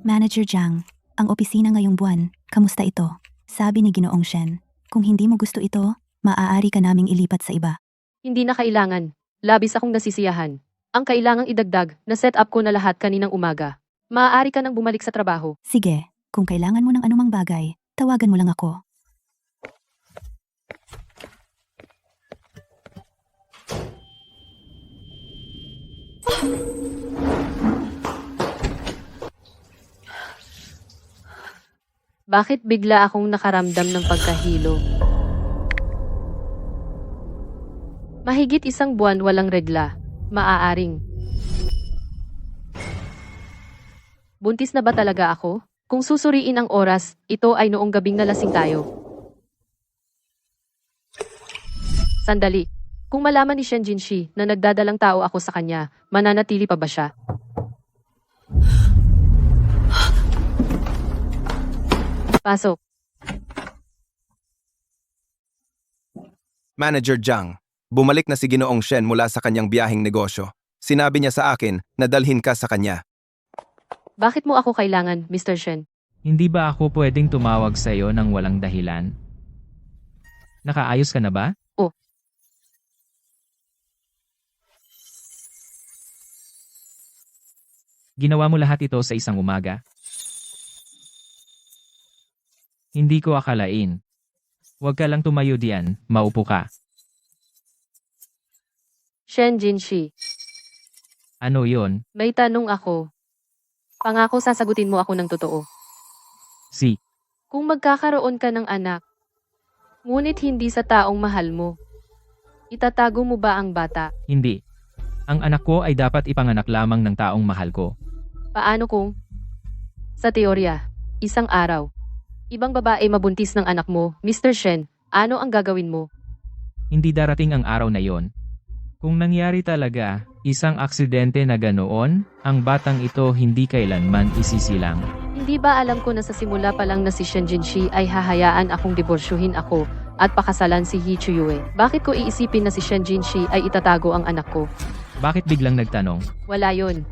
Manager Jiang, ang opisina ngayong buwan, kamusta ito? Sabi ni Ginoong Shen, kung hindi mo gusto ito, maaari ka naming ilipat sa iba. Hindi na kailangan. Labis akong nasisiyahan. Ang kailangang idagdag, na set up ko na lahat kaninang umaga. Maaari ka nang bumalik sa trabaho. Sige, kung kailangan mo ng anumang bagay, tawagan mo lang ako. Bakit bigla akong nakaramdam ng pagkahilo? Mahigit isang buwan walang regla. Maaaring. Buntis na ba talaga ako? Kung susuriin ang oras, ito ay noong gabing nalasing tayo. Sandali. Kung malaman ni Shen Jinshi na nagdadalang tao ako sa kanya, mananatili pa ba siya? Pasok. Manager Jiang, bumalik na si Ginoong Shen mula sa kanyang biyaheng negosyo. Sinabi niya sa akin na dalhin ka sa kanya. Bakit mo ako kailangan, Mr. Shen? Hindi ba ako pwedeng tumawag sa iyo ng walang dahilan? Nakaayos ka na ba? Oh. Ginawa mo lahat ito sa isang umaga? Hindi ko akalain. Huwag ka lang tumayo diyan, maupo ka. Shen Jinshi, Ano yon? may tanong ako. Pangako sasagutin mo ako ng totoo. Si, Kung magkakaroon ka ng anak, ngunit hindi sa taong mahal mo, itatago mo ba ang bata? hindi. Ang anak ko ay dapat ipanganak lamang ng taong mahal ko. Paano kung, sa teorya, isang araw, ibang babae mabuntis ng anak mo, Mr. Shen, ano ang gagawin mo? Hindi darating ang araw na yon. Kung nangyari talaga, isang aksidente na ganoon, ang batang ito hindi kailanman isisilang. Hindi ba alam ko na sa simula pa lang na si Shen Jinshi ay hahayaan akong diborsyuhin ako at pakasalan si He Chuyue? Bakit ko iisipin na si Shen Jinshi ay itatago ang anak ko? Bakit biglang nagtanong? Wala yon.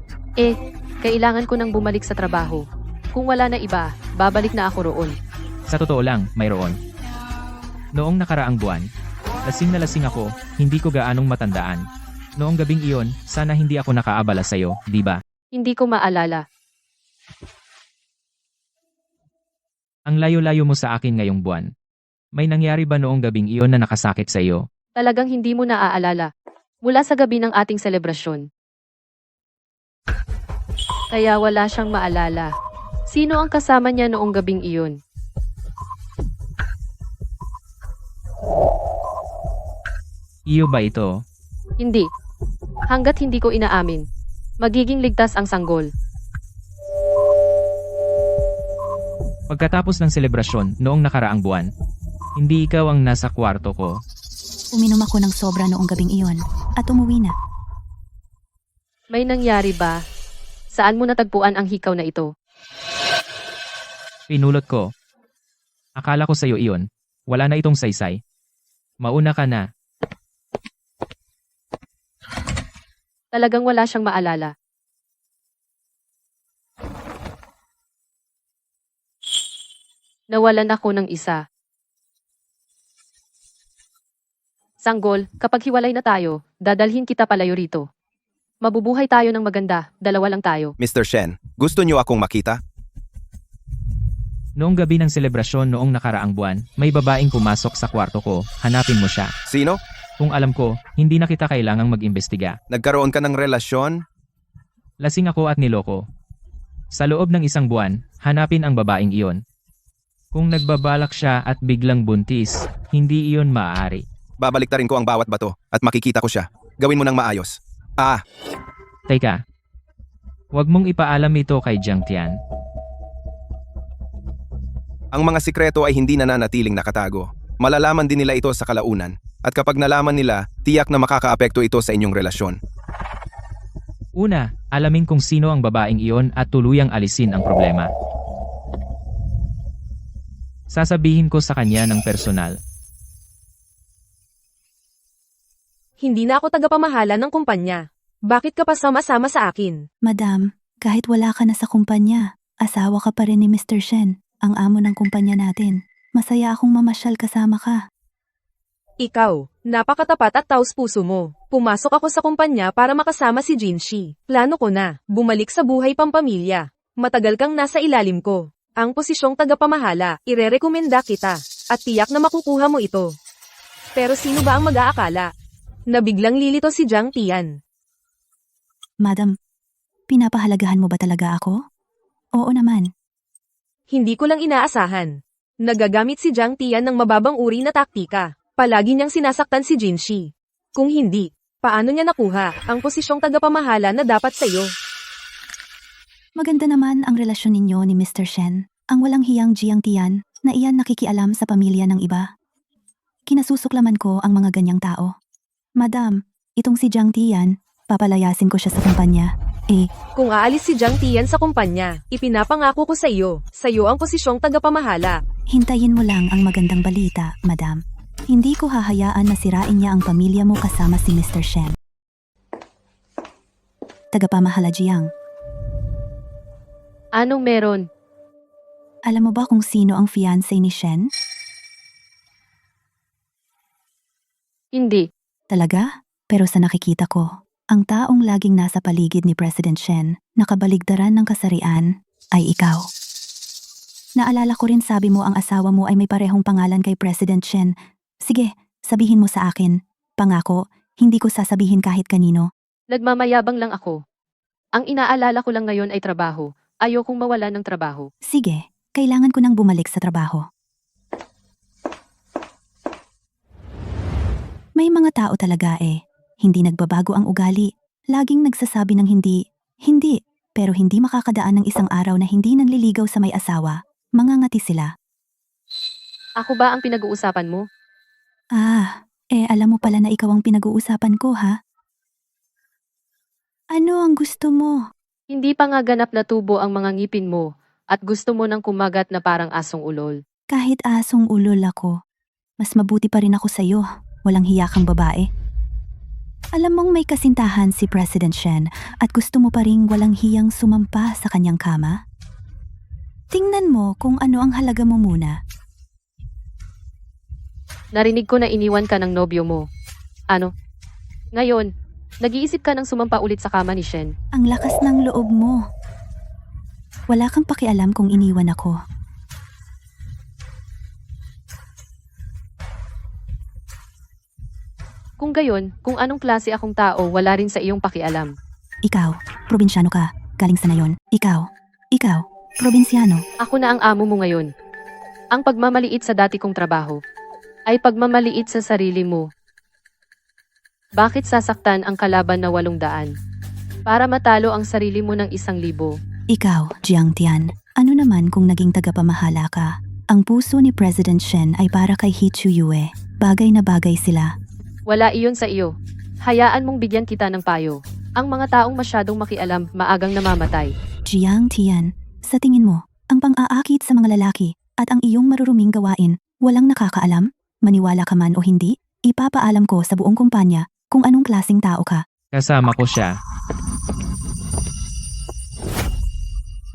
Kailangan ko nang bumalik sa trabaho. Kung wala na iba, babalik na ako roon. Sa totoo lang, mayroon. Noong nakaraang buwan, lasing na lasing ako, hindi ko gaanong matandaan. Noong gabing iyon, sana hindi ako nakaabala sa'yo, di ba? Hindi ko maalala. Ang layo-layo mo sa akin ngayong buwan. May nangyari ba noong gabing iyon na nakasakit sa iyo? Talagang hindi mo naaalala. Mula sa gabi ng ating selebrasyon. Kaya wala siyang maalala. Sino ang kasama niya noong gabing iyon? Iyo ba ito? Hindi. Hanggat hindi ko inaamin, magiging ligtas ang sanggol. Pagkatapos ng selebrasyon noong nakaraang buwan, hindi ikaw ang nasa kwarto ko. Uminom ako ng sobra noong gabing iyon at umuwi na. May nangyari ba? Saan mo natagpuan ang hikaw na ito? Pinulot ko. Akala ko sa'yo iyon. Wala na itong saysay. Mauna ka na. Talagang wala siyang maalala. Nawalan ako ng isa. Sanggol, kapag hiwalay na tayo, dadalhin kita palayo rito. Mabubuhay tayo ng maganda, dalawa lang tayo. Mr. Shen, gusto niyo akong makita? Noong gabi ng selebrasyon noong nakaraang buwan, may babaeng pumasok sa kwarto ko, hanapin mo siya. Sino? Kung alam ko, hindi na kita kailangang mag-imbestiga. Nagkaroon ka ng relasyon? Lasing ako at niloko. Sa loob ng isang buwan, hanapin ang babaeng iyon. Kung nagbabalak siya at biglang buntis, hindi iyon maaari. Babaliktarin ko ang bawat bato at makikita ko siya. Gawin mo ng maayos. Teka. Huwag mong ipaalam ito kay Jiang Tian. Ang mga sikreto ay hindi nananatiling nakatago. Malalaman din nila ito sa kalaunan. At kapag nalaman nila, tiyak na makakaapekto ito sa inyong relasyon. Una, alamin kung sino ang babaeng iyon at tuluyang alisin ang problema. Sasabihin ko sa kanya ng personal. Hindi na ako tagapamahala ng kumpanya. Bakit ka pa sama-sama sa akin? Madam, kahit wala ka na sa kumpanya, asawa ka pa rin ni Mr. Shen, ang amo ng kumpanya natin. Masaya akong mamasyal kasama ka. Ikaw, napakatapat at taos puso mo. Pumasok ako sa kumpanya para makasama si Jinshi. Plano ko na, bumalik sa buhay pampamilya. Matagal kang nasa ilalim ko. Ang posisyong tagapamahala, irerekomenda kita. At tiyak na makukuha mo ito. Pero sino ba ang mag-aakala? Na biglang lilito si Jiang Tian. Madam, pinapahalagahan mo ba talaga ako? Oo naman. Hindi ko lang inaasahan. Nagagamit si Jiang Tian ng mababang uri na taktika. Palagi niyang sinasaktan si Jinshi. Kung hindi, paano niya nakuha ang posisyong tagapamahala na dapat sa iyo? Maganda naman ang relasyon ninyo ni Mr. Shen, ang walang hiyang Jiang Tian na iyan nakikialam sa pamilya ng iba. Kinasusuklaman ko ang mga ganyang tao. Madam, itong si Jiang Tian, papalayasin ko siya sa kumpanya. Kung aalis si Jiang Tian sa kumpanya, ipinapangako ko sa iyo ang posisyong tagapamahala. Hintayin mo lang ang magandang balita, madam. Hindi ko hahayaan na sirain niya ang pamilya mo kasama si Mr. Shen. Tagapamahala Jiang, Anong meron? alam mo ba kung sino ang fiancé ni Shen? Hindi. Talaga? Pero sa nakikita ko, ang taong laging nasa paligid ni President Shen, nakabaligtaran ng kasarian, ay ikaw. Naalala ko rin sabi mo ang asawa mo ay may parehong pangalan kay President Shen. Sige, sabihin mo sa akin. Pangako, hindi ko sasabihin kahit kanino. Nagmamayabang lang ako. Ang inaalala ko lang ngayon ay trabaho. Ayokong mawala ng trabaho. Sige, kailangan ko nang bumalik sa trabaho. May mga tao talaga hindi nagbabago ang ugali. Laging nagsasabi ng hindi, pero hindi makakadaan ng isang araw na hindi nanliligaw sa may asawa. Mangangati sila. Ako ba ang pinag-uusapan mo? Alam mo pala na ikaw ang pinag-uusapan ko, ha? Ano ang gusto mo? Hindi pa nga ganap na tubo ang mga ngipin mo at gusto mo nang kumagat na parang asong ulol. Kahit asong ulol ako, mas mabuti pa rin ako sa'yo. Walang hiya kang babae. Alam mong may kasintahan si President Shen at gusto mo pa rin walang hiyang sumampa sa kanyang kama? Tingnan mo kung ano ang halaga mo muna. Narinig ko na iniwan ka ng nobyo mo. Ano? Ngayon, nag-iisip ka ng sumampa ulit sa kama ni Shen. Ang lakas ng loob mo. Wala kang pakialam kung iniwan ako. Kung gayon, kung anong klase akong tao, wala rin sa iyong pakialam. Ikaw, probinsyano ka, galing sa nayon. Ikaw, probinsyano. Ako na ang amo mo ngayon. Ang pagmamaliit sa dati kong trabaho ay pagmamaliit sa sarili mo. Bakit sasaktan ang kalaban na 800 para matalo ang sarili mo ng 1,000? Ikaw, Jiang Tian, ano naman kung naging tagapamahala ka? Ang puso ni President Shen ay para kay He Chuyue. Bagay na bagay sila. Wala iyon sa iyo. Hayaan mong bigyan kita ng payo. Ang mga taong masyadong makialam, maagang namamatay. Jiang Tian, sa tingin mo, ang pang-aakit sa mga lalaki at ang iyong maruruming gawain, walang nakakaalam? Maniwala ka man o hindi, ipapaalam ko sa buong kumpanya kung anong klaseng tao ka. Kasama ko siya.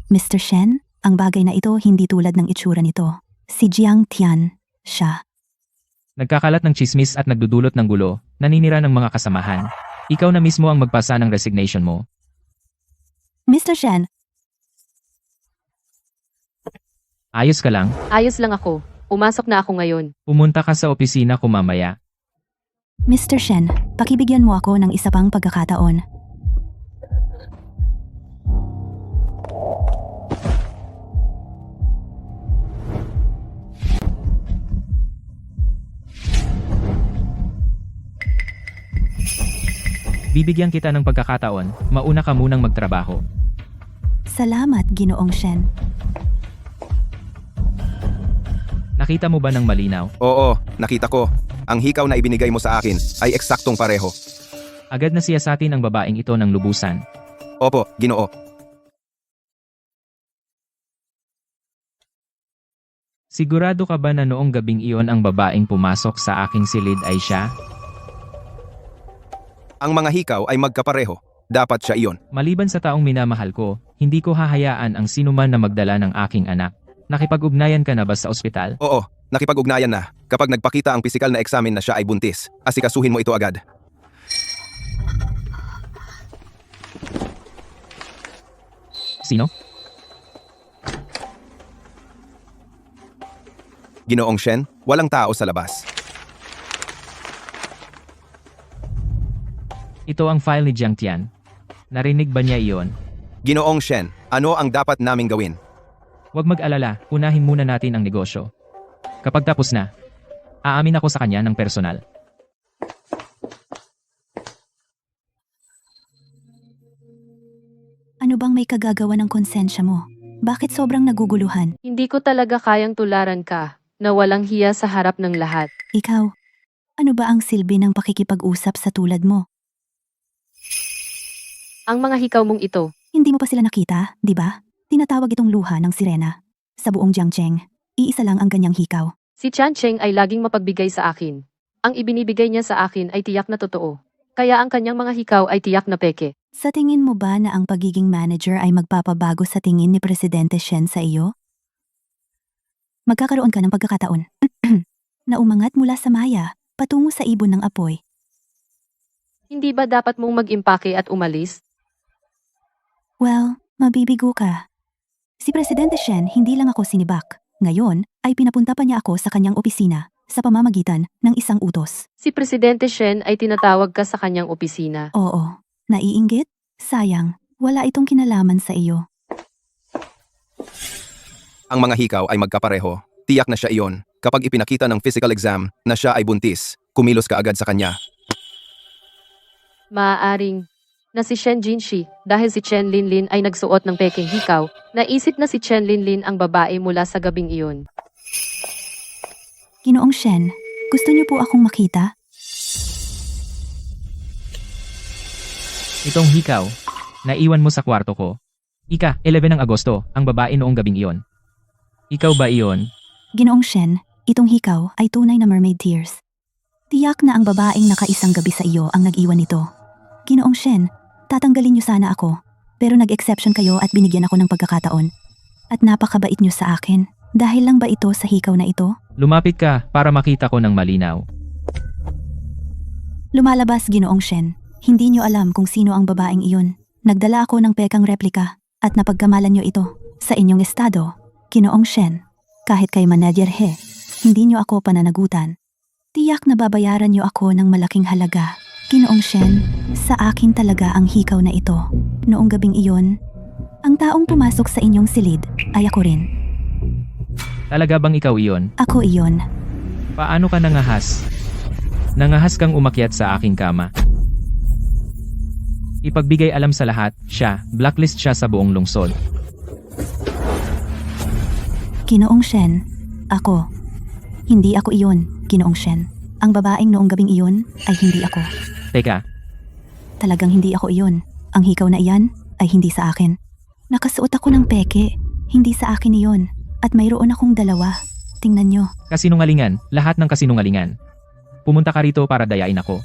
Mr. Shen, ang bagay na ito hindi tulad ng itsura nito. Si Jiang Tian, siya. Nagkakalat ng chismis at nagdudulot ng gulo, naninira ng mga kasamahan. Ikaw na mismo ang magpasa ng resignation mo. Mr. Shen, Ayos ka lang, Ayos lang ako. Umasok na ako ngayon. pumunta ka sa opisina ko mamaya. Mr. Shen, pakibigyan mo ako ng isa pang pagkakataon. Bibigyan kita ng pagkakataon, mauna ka munang magtrabaho. Salamat, Ginoong Shen. Nakita mo ba ng malinaw? Oo, nakita ko. Ang hikaw na ibinigay mo sa akin ay eksaktong pareho. Agad na siyasatin ang babaeng ito ng lubusan. Opo, Ginoo. Sigurado ka ba na noong gabing iyon ang babaeng pumasok sa aking silid ay siya? Ang mga hikaw ay magkapareho. Dapat siya iyon. Maliban sa taong minamahal ko, hindi ko hahayaan ang sinuman na magdala ng aking anak. Nakipag-ugnayan ka na ba sa ospital? Oo, nakipag-ugnayan na. Kapag nagpakita ang pisikal na eksamen na siya ay buntis, asikasuhin mo ito agad. Sino? Ginoong Shen, walang tao sa labas. Ito ang file ni Jiang Tian. Narinig ba niya iyon? Ginoong Shen, ano ang dapat naming gawin? Huwag mag-alala, unahin muna natin ang negosyo. Kapag tapos na, aamin ako sa kanya ng personal. Ano bang may kagagawa ng konsensya mo? Bakit sobrang naguguluhan? Hindi ko talaga kayang tularan ka na walang hiya sa harap ng lahat. Ikaw, ano ba ang silbi ng pakikipag-usap sa tulad mo? Ang mga hikaw mong ito, Hindi mo pa sila nakita, di ba? Tinatawag itong luha ng sirena. Sa buong Jiangcheng, iisa lang ang ganyang hikaw. si Chan Cheng ay laging mapagbigay sa akin. Ang ibinibigay niya sa akin ay tiyak na totoo. Kaya ang kanyang mga hikaw ay tiyak na peke. Sa tingin mo ba na ang pagiging manager ay magpapabago sa tingin ni Presidente Shen sa iyo? Magkakaroon ka ng pagkakataon na umangat mula sa maya patungo sa ibon ng apoy. Hindi ba dapat mong mag-impake at umalis? Well, mabibigo ka. Si Presidente Shen hindi lang ako sinibak. Ngayon, ay pinapunta pa niya ako sa kanyang opisina sa pamamagitan ng isang utos. Si Presidente Shen ay tinatawag ka sa kanyang opisina. Oo, naiinggit? Sayang, wala itong kinalaman sa iyo. Ang mga hikaw ay magkapareho. Tiyak na siya iyon. Kapag ipinakita ng physical exam na siya ay buntis, kumilos ka agad sa kanya. Maaaring na si Shen Jinshi dahil si Chen Linlin ay nagsuot ng peking hikaw, naisip na si Chen Linlin ang babae mula sa gabing iyon. Ginoong Shen, gusto niyo po akong makita? Itong hikaw, naiwan mo sa kwarto ko. 11 ng Agosto, ang babae noong gabing iyon. Ikaw ba iyon? Ginoong Shen, itong hikaw ay tunay na mermaid tears. Tiyak na ang babaeng nakaisang gabi sa iyo ang nag-iwan nito. Ginoong Shen, tatanggalin niyo sana ako, pero nag-exception kayo at binigyan ako ng pagkakataon. At napakabait niyo sa akin. Dahil lang ba ito sa hikaw na ito? Lumapit ka para makita ko ng malinaw. Lumalabas, Ginoong Shen. Hindi niyo alam kung sino ang babaeng iyon. Nagdala ako ng pekang replika at napagkamalan niyo ito sa inyong estado, Ginoong Shen. Kahit kay Manager He, hindi niyo ako pananagutan. Tiyak na babayaran niyo ako ng malaking halaga. Ginoong Shen, sa akin talaga ang hikaw na ito. Noong gabing iyon, ang taong pumasok sa inyong silid ay ako rin. Talaga bang ikaw iyon? Ako iyon. Paano ka nangahas? Nangahas kang umakyat sa aking kama. Ipagbigay alam sa lahat, siya, blacklist siya sa buong lungsod. Ginoong Shen, ako. Hindi ako iyon, Ginoong Shen. Ang babaeng noong gabing iyon ay hindi ako. Teka, Talagang hindi ako iyon. Ang hikaw na iyan ay hindi sa akin. Nakasuot ako ng peke. Hindi sa akin iyon. At mayroon akong dalawa. Tingnan nyo. kasinungalingan, lahat ng kasinungalingan. Pumunta ka rito para dayain ako.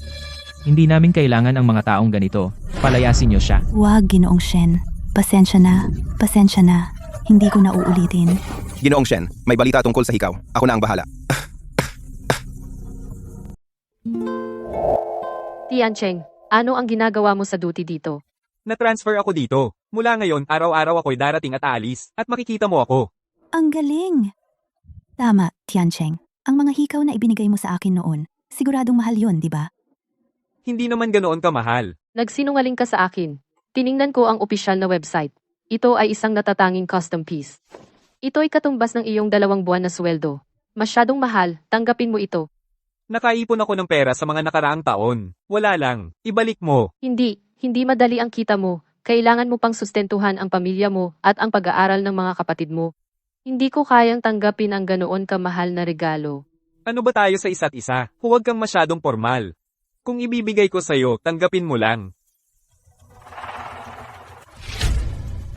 Hindi namin kailangan ang mga taong ganito. Palayasin niyo siya. Huwag, Ginoong Shen. Pasensya na. Pasensya na. Hindi ko na uulitin. Ginoong Shen, may balita tungkol sa hikaw. Ako na ang bahala. Tiancheng, ano ang ginagawa mo sa duty dito? Na-transfer ako dito. Mula ngayon, araw-araw ako'y darating at aalis, at makikita mo ako. Ang galing! Tama, Tiancheng. Ang mga hikaw na ibinigay mo sa akin noon, siguradong mahal yon, di ba? Hindi naman ganoon kamahal. Nagsinungaling ka sa akin. Tiningnan ko ang opisyal na website. Ito ay isang natatanging custom piece. Ito ay katumbas ng iyong 2 buwan na sweldo. Masyadong mahal, tanggapin mo ito. Nakaipon ako ng pera sa mga nakaraang taon. Wala lang. Ibalik mo. Hindi madali ang kita mo. Kailangan mo pang sustentuhan ang pamilya mo at ang pag-aaral ng mga kapatid mo. Hindi ko kayang tanggapin ang ganoon kamahal na regalo. Ano ba tayo sa isa't isa? Huwag kang masyadong formal. Kung ibibigay ko sa'yo, tanggapin mo lang.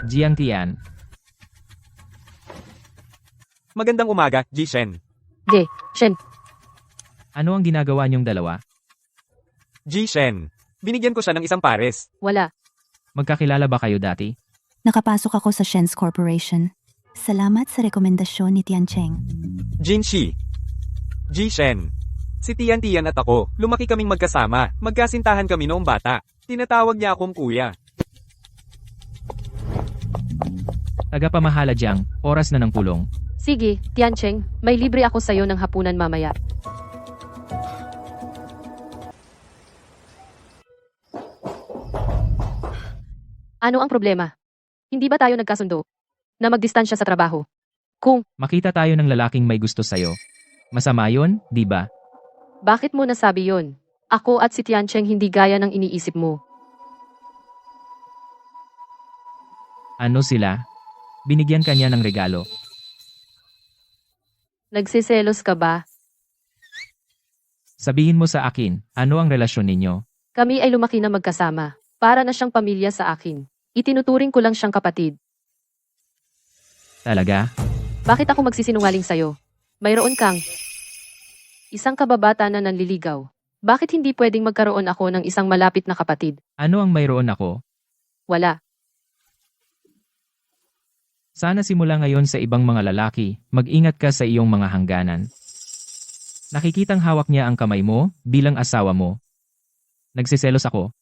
Jiang Tian, Magandang umaga, Jishen. Shen, ano ang ginagawa niyong dalawa? Jishen. Binigyan ko siya ng isang pares. wala. Magkakilala ba kayo dati? Nakapasok ako sa Shen's Corporation. Salamat sa rekomendasyon ni Tiancheng. Jinshi. Jishen. Si Tian Tian at ako, lumaki kaming magkasama. Magkasintahan kami noong bata. Tinatawag niya akong kuya. Tagapamahala Jiang, oras na ng pulong. Sige, Tiancheng, may libre ako sa'yo ng hapunan mamaya. Ano ang problema? Hindi ba tayo nagkasundo? Na magdistansya sa trabaho? Makita tayo ng lalaking may gusto sa'yo. Masama yon, di ba? Bakit mo nasabi yon? Ako at si Tiancheng hindi gaya ng iniisip mo. Ano sila? Binigyan ka niya ng regalo. Nagsiselos ka ba? Sabihin mo sa akin, ano ang relasyon ninyo? Kami ay lumaki na magkasama. Para na siyang pamilya sa akin. Itinuturing ko lang siyang kapatid. Talaga? Bakit ako magsisinungaling sa'yo? Mayroon kang isang kababata na nanliligaw. Bakit hindi pwedeng magkaroon ako ng isang malapit na kapatid? Ano ang mayroon ako? Wala. Sana simula ngayon sa ibang mga lalaki, mag-ingat ka sa iyong mga hangganan. Nakikitang hawak niya ang kamay mo bilang asawa mo. Nagsiselos ako.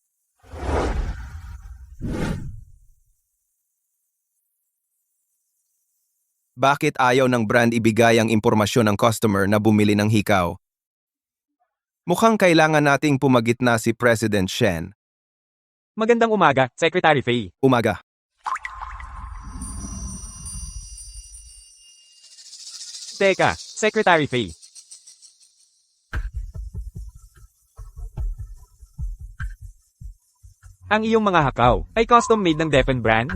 Bakit ayaw ng brand ibigay ang impormasyon ng customer na bumili ng hikaw? Mukhang kailangan nating pumagitna si President Shen. Magandang umaga, Secretary Fei. Umaga. Teka, Secretary Fei. Ang iyong mga hakaw ay custom-made ng Defen brand?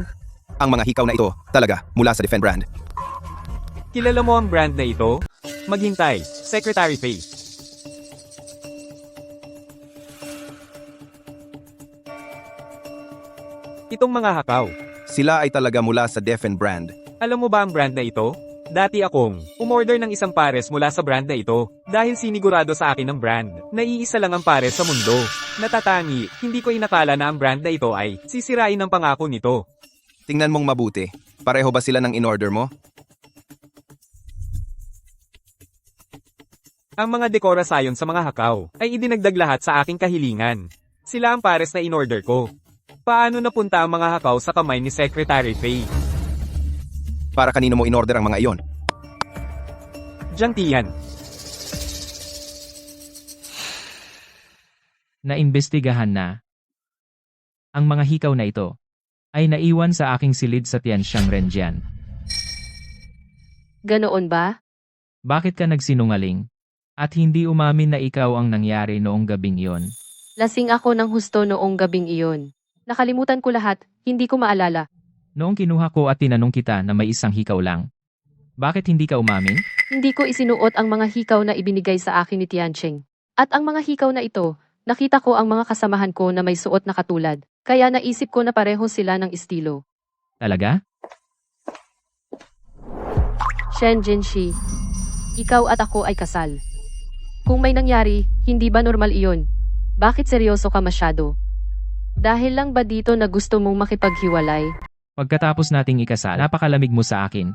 Ang mga hikaw na ito, talaga, mula sa Defend brand. Kilala mo ang brand na ito? Maghintay, Secretary Fei. Itong mga hakaw, Sila ay talaga mula sa Defend brand. alam mo ba ang brand na ito? Dati akong umorder ng isang pares mula sa brand na ito dahil sinigurado sa akin ng brand na iisa lang ang pares sa mundo. Natatangi, hindi ko inakala na ang brand na ito ay sisirain ang pangako nito. Tingnan mong mabuti. Pareho ba sila ng in-order mo? Ang mga dekorasyon sa mga hakaw ay idinagdag lahat sa aking kahilingan. Sila ang pares na in-order ko. Paano napunta ang mga hakaw sa kamay ni Secretary Fei? Para kanino mo in-order ang mga iyon? Jiang Tian. Naimbestigahan na. Ang mga hikaw na ito ay naiwan sa aking silid sa Tianxiang Renjian. Ganoon ba? Bakit ka nagsinungaling? At hindi umamin na ikaw ang nangyari noong gabing iyon. Lasing ako ng husto noong gabing iyon. Nakalimutan ko lahat, hindi ko maalala. Noong kinuha ko at tinanong kita na may isang hikaw lang. Bakit hindi ka umamin? Hindi ko isinuot ang mga hikaw na ibinigay sa akin ni Tiancheng. At ang mga hikaw na ito, nakita ko ang mga kasamahan ko na may suot na katulad. Kaya naisip ko na pareho sila ng estilo. Talaga? Shen Jinshi, ikaw at ako ay kasal. Kung may nangyari, hindi ba normal iyon? Bakit seryoso ka masyado? Dahil lang ba dito na gusto mong makipaghiwalay? Pagkatapos nating ikasal, napakalamig mo sa akin.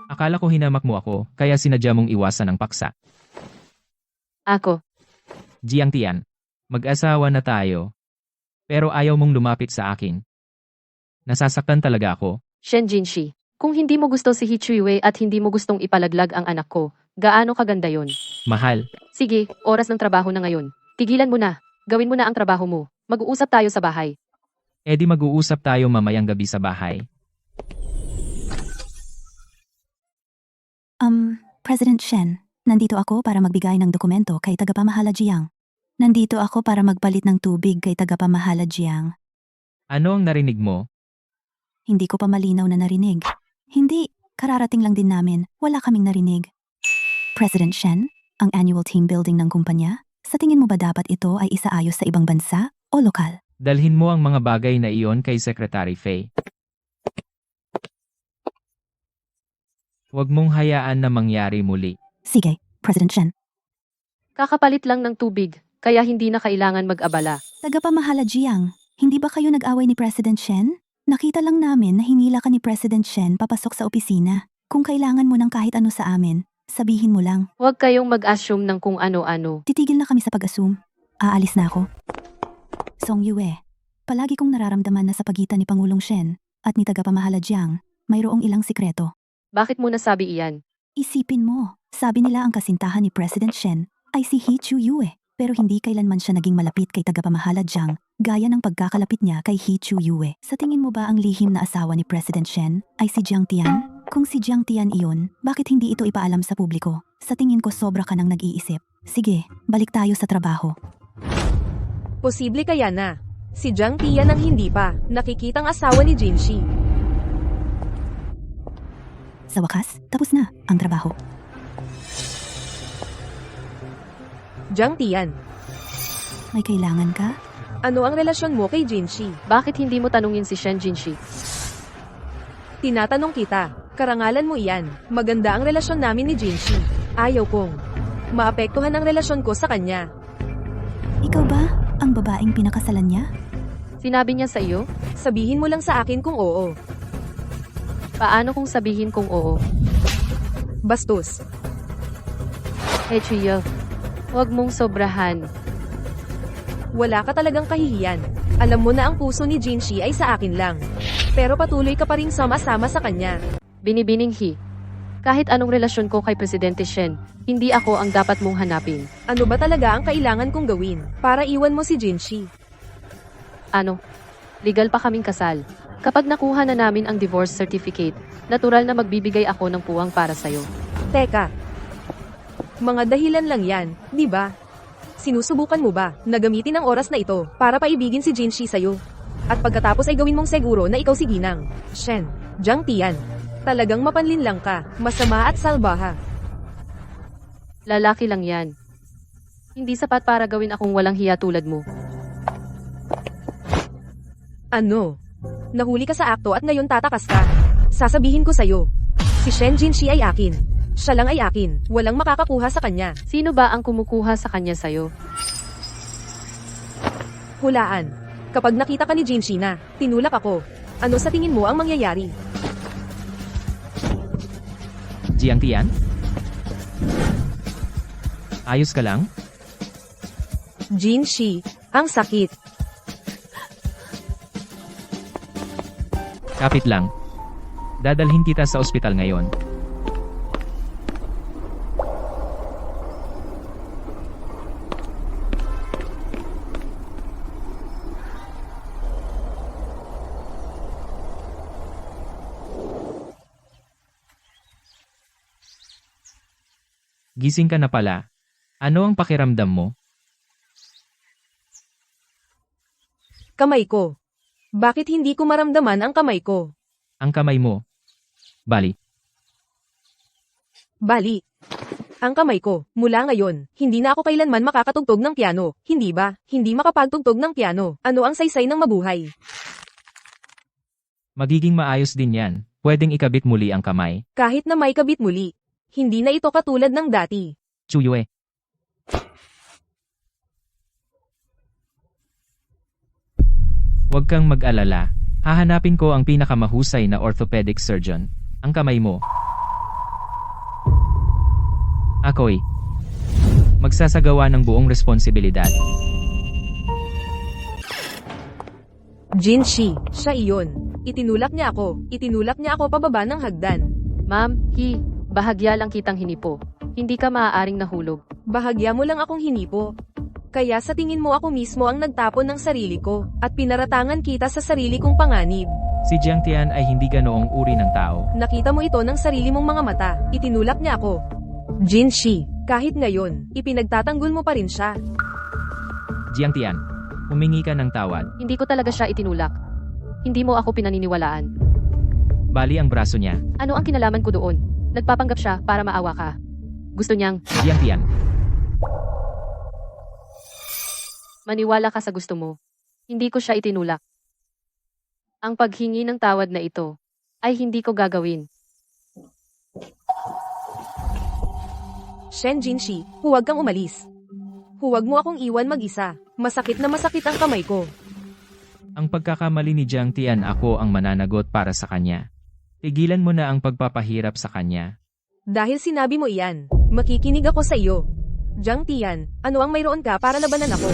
Akala ko hinamak mo ako, kaya sinadya mong iwasan ang paksa. Ako, Jiang Tian. Mag-asawa na tayo. Pero ayaw mong lumapit sa akin. Nasasaktan talaga ako. Shen Jinshi, kung hindi mo gusto si Hichuiwe at hindi mo gustong ipalaglag ang anak ko, gaano kaganda yon? Mahal, Sige, oras ng trabaho na ngayon. Tigilan mo na. Gawin mo na ang trabaho mo. Mag-uusap tayo sa bahay. edi mag-uusap tayo mamayang gabi sa bahay. President Shen, nandito ako para magbigay ng dokumento kay tagapamahala Jiang. Nandito ako para magpalit ng tubig kay tagapamahala Jiang. Ano ang narinig mo? Hindi ko pa malinaw na narinig. Hindi, kararating lang din namin, wala kaming narinig. President Shen, ang annual team building ng kumpanya, sa tingin mo ba dapat ito ay isaayos sa ibang bansa o lokal? Dalhin mo ang mga bagay na iyon kay Secretary Fei. Huwag mong hayaan na mangyari muli. Sige, President Shen. Kakapalit lang ng tubig, kaya hindi na kailangan mag-abala. Tagapamahala Jiang, hindi ba kayo nag-away ni President Shen? Nakita lang namin na hinila ka ni President Shen papasok sa opisina. Kung kailangan mo ng kahit ano sa amin, sabihin mo lang. Huwag kayong mag-assume ng kung ano-ano. Titigil na kami sa pag-assume. Aalis na ako. Song Yue, palagi kong nararamdaman na sa pagitan ni Pangulong Shen at ni tagapamahala Jiang, mayroong ilang sikreto. Bakit mo nasabi iyan? Isipin mo, sabi nila ang kasintahan ni President Shen ay si He Chu-yue, pero hindi kailanman siya naging malapit kay tagapamahala Jiang, gaya ng pagkakalapit niya kay He Chu-yue. Sa tingin mo ba ang lihim na asawa ni President Shen ay si Jiang Tian? Kung si Jiang Tian iyon, bakit hindi ito ipaalam sa publiko? Sa tingin ko sobra ka nang nag-iisip. Sige, balik tayo sa trabaho. Posible kaya na. Si Jiang Tian ang hindi pa nakikitang asawa ni Jinshi. Sa wakas, tapos na ang trabaho. Jiang Tian, May kailangan ka? ano ang relasyon mo kay Jinshi? Bakit hindi mo tanungin si Shen Jinshi? Tinatanong kita, karangalan mo iyan. Maganda ang relasyon namin ni Jinshi. Ayaw kong maapektuhan ang relasyon ko sa kanya. Ikaw ba ang babaeng pinakasalan niya? Sinabi niya sa iyo? Sabihin mo lang sa akin kung oo. Paano kung sabihin kung oo? Bastos. Chiyo, huwag mong sobrahan. Wala ka talagang kahihiyan. Alam mo na ang puso ni Jinshi ay sa akin lang. Pero patuloy ka pa ring sama-sama sa kanya. Binibining He. Kahit anong relasyon ko kay Presidente Shen, hindi ako ang dapat mong hanapin. Ano ba talaga ang kailangan kong gawin para iwan mo si Jinshi? Ano? Legal pa kaming kasal. Kapag nakuha na namin ang divorce certificate, natural na magbibigay ako ng puwang para sa'yo. Teka. Mga dahilan lang yan, di ba? Sinusubukan mo ba na gamitin ang oras na ito para paibigin si Jinshi sa'yo? At pagkatapos ay gawin mong seguro na ikaw si Ginang, Shen, Jiang Tian. Talagang mapanlin lang ka, masama at salbaha. Lalaki lang yan. Hindi sapat para gawin akong walang hiya tulad mo. Ano? Nahuli ka sa akto at ngayon tatakas ka. Sasabihin ko sa'yo, si Shen Jinshi ay akin. Siya lang ay akin, walang makakakuha sa kanya. Sino ba ang kumukuha sa kanya sa'yo? Hulaan. Kapag nakita ka ni Jinshi na, tinulak ako. Ano sa tingin mo ang mangyayari? Jiang Tian? Ayos ka lang? Jinshi, ang sakit. Kapit lang. Dadalhin kita sa ospital ngayon. Gising ka na pala. Ano ang pakiramdam mo? Kamay ko. Bakit hindi ko maramdaman ang kamay ko? Ang kamay mo. Bali. Bali. Ang kamay ko, mula ngayon, hindi na ako kailanman makakatugtog ng piano. Hindi ba? Hindi makapagtugtog ng piano. Ano ang saysay ng mabuhay? Magiging maayos din yan. Pwedeng ikabit muli ang kamay. Kahit na may kabit muli. Hindi na ito katulad ng dati. Chuyue. Huwag kang mag-alala. Hahanapin ko ang pinakamahusay na orthopedic surgeon. Ang kamay mo. Ako'y magsasagawa ng buong responsibilidad. Jinshi, siya iyon. Itinulak niya ako pababa ng hagdan. Ma'am, bahagya lang kitang hinipo. Hindi ka maaaring nahulog. Bahagya mo lang akong hinipo. Kaya sa tingin mo ako mismo ang nagtapon ng sarili ko, at pinaratangan kita sa sarili kong panganib. Si Jiang Tian ay hindi ganoong uri ng tao. Nakita mo ito ng sarili mong mga mata. Itinulak niya ako. Jinshi, kahit ngayon, ipinagtatanggol mo pa rin siya. Jiang Tian, humingi ka ng tawad. Hindi ko talaga siya itinulak. Hindi mo ako pinaniniwalaan. Bali ang braso niya. Ano ang kinalaman ko doon? Nagpapanggap siya para maawa ka. Gusto niyang Jiang Tian, maniwala ka sa gusto mo. Hindi ko siya itinulak. Ang paghingi ng tawad na ito ay hindi ko gagawin. Shen Jinshi, huwag kang umalis. Huwag mo akong iwan mag-isa. Masakit na masakit ang kamay ko. ang pagkakamali ni Jiang Tian, ako ang mananagot para sa kanya. Tigilan mo na ang pagpapahirap sa kanya. Dahil sinabi mo iyan, makikinig ako sa iyo. Jiang Tian, ano ang mayroon ka para labanan ako?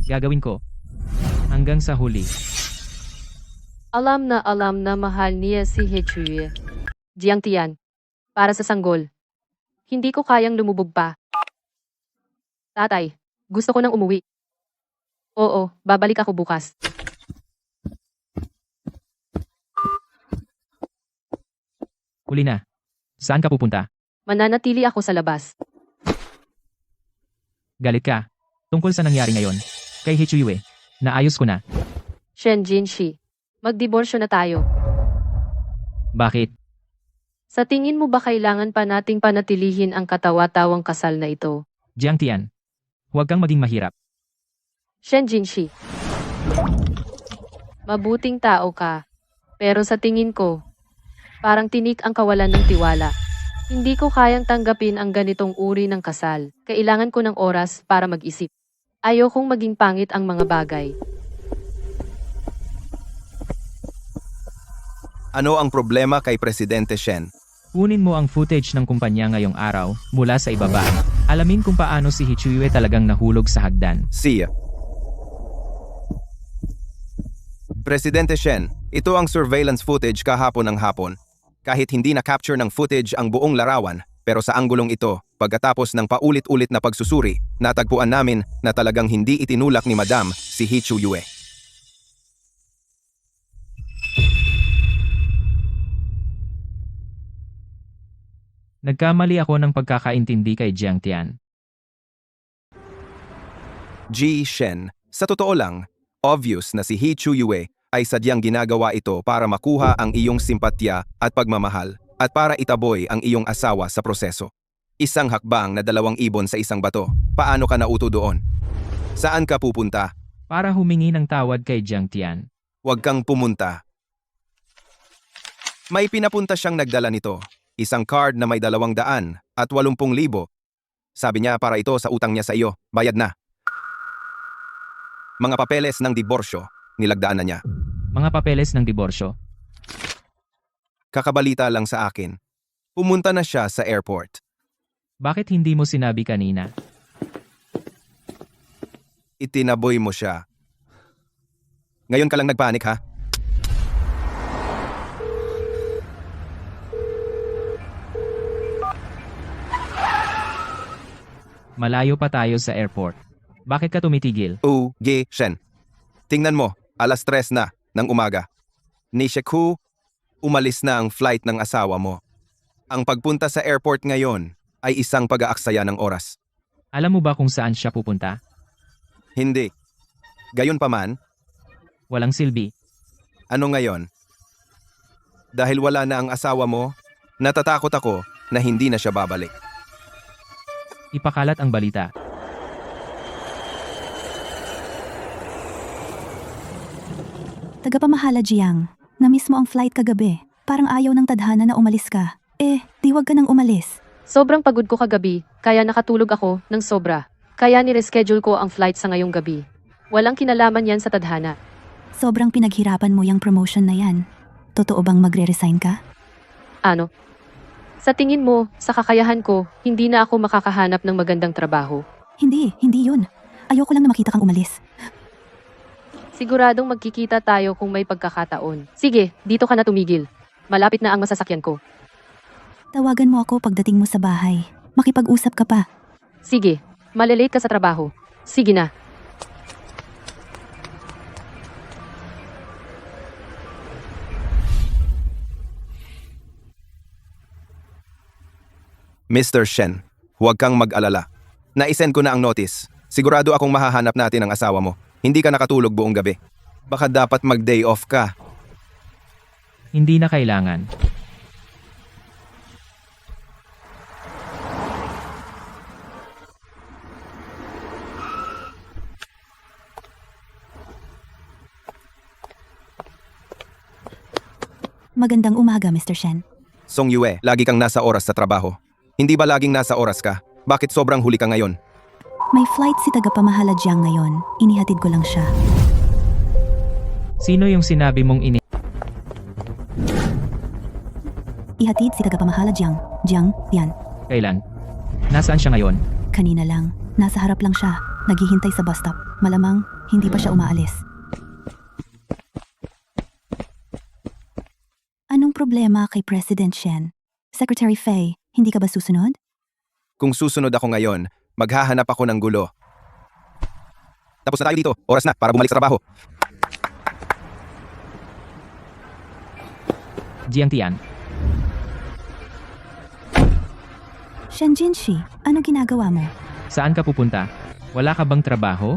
Gagawin ko. Hanggang sa huli. Alam na mahal niya si Hechui. Jiang Tian. Para sa sanggol. Hindi ko kayang lumubog pa. Tatay, gusto ko nang umuwi. Oo, babalik ako bukas. Huli na. Saan ka pupunta? Mananatili ako sa labas. Galit ka. Tungkol sa nangyari ngayon. Kay Hichui, naayos ko na. Shen Jinshi. Magdiborsyo na tayo. Bakit? Sa tingin mo ba kailangan pa nating panatilihin ang katawa-tawang kasal na ito? Jiang Tian, huwag kang maging mahirap. Shen Jinshi. Mabuting tao ka. Pero sa tingin ko, parang tinik ang kawalan ng tiwala. Hindi ko kayang tanggapin ang ganitong uri ng kasal. Kailangan ko ng oras para mag-isip. Ayokong maging pangit ang mga bagay. Ano ang problema kay Presidente Shen? Kunin mo ang footage ng kumpanya ngayong araw mula sa ibaba. Alamin kung paano si Hichui talagang nahulog sa hagdan. Siya. Presidente Shen, ito ang surveillance footage kahapon ng hapon. Kahit hindi na-capture ng footage ang buong larawan, pero sa anggulong ito, pagkatapos ng paulit-ulit na pagsusuri, natagpuan namin na talagang hindi itinulak ni Madam si Hichui. Nagkamali ako ng pagkakaintindi kay Jiang Tian. Ji Shen, sa totoo lang, obvious na si Hichui ay sadyang ginagawa ito para makuha ang iyong simpatya at pagmamahal at para itaboy ang iyong asawa sa proseso. Isang hakbang na 2 ibon sa isang bato. Paano ka nauto doon? Saan ka pupunta? Para humingi ng tawad kay Jiang Tian. Huwag kang pumunta. May pinapunta siyang nagdala nito. Isang card na may 280,000. Sabi niya para ito sa utang niya sa iyo. Bayad na. Mga papeles ng diborsyo, nilagdaan na niya. Mga papeles ng diborsyo. Kakabalita lang sa akin. Pumunta na siya sa airport. Bakit hindi mo sinabi kanina? Itinaboy mo siya. Ngayon ka lang nagpanik, ha? Malayo pa tayo sa airport. Bakit ka tumitigil? Shen. Tingnan mo, 3:00 na ng umaga. Ni Sheku, umalis na ang flight ng asawa mo. Ang pagpunta sa airport ngayon ay isang pag-aaksaya ng oras. Alam mo ba kung saan siya pupunta? Hindi. Gayunpaman, Walang silbi. ano ngayon? Dahil wala na ang asawa mo, natatakot ako na hindi na siya babalik. Ipakalat ang balita. Tagapamahala Jiang, na-miss mo ang flight kagabi. Parang ayaw ng tadhana na umalis ka. Di wag ka nang umalis. Sobrang pagod ko kagabi, kaya nakatulog ako ng sobra. Kaya ni-reschedule ko ang flight sa ngayong gabi. Walang kinalaman yan sa tadhana. Sobrang pinaghirapan mo yung promotion na yan. Totoo bang magre-resign ka? Ano? Sa tingin mo, sa kakayahan ko, hindi na ako makakahanap ng magandang trabaho. Hindi yun. Ayoko lang na makita kang umalis. Siguradong magkikita tayo kung may pagkakataon. Sige, dito ka na tumigil. Malapit na ang masasakyan ko. Tawagan mo ako pagdating mo sa bahay. Makipag-usap ka pa. Sige, malilate ka sa trabaho. Sige na. Mr. Shen, huwag kang mag-alala. Naisend ko na ang notice. Sigurado akong mahahanap natin ang asawa mo. Hindi ka nakatulog buong gabi. Baka dapat mag-day off ka. Hindi na kailangan. Magandang umaga, Mr. Shen. Song Yue, lagi kang nasa oras sa trabaho. Hindi ba laging nasa oras ka? Bakit sobrang huli ka ngayon? May flight si tagapamahala Jiang ngayon. Inihatid ko lang siya. Sino yung sinabi mong Ihatid si tagapamahala Jiang. Jiang, yan. Kailan? Nasaan siya ngayon? Kanina lang. Nasa harap lang siya. Naghihintay sa bus stop. Malamang, hindi pa siya umaalis. Anong problema kay President Shen? Secretary Fei, hindi ka ba susunod? Kung susunod ako ngayon, maghahanap ako ng gulo. Tapos na tayo dito. Oras na para bumalik sa trabaho. Jiang Tian. Shen Jinshi, ano ginagawa mo? Saan ka pupunta? Wala ka bang trabaho?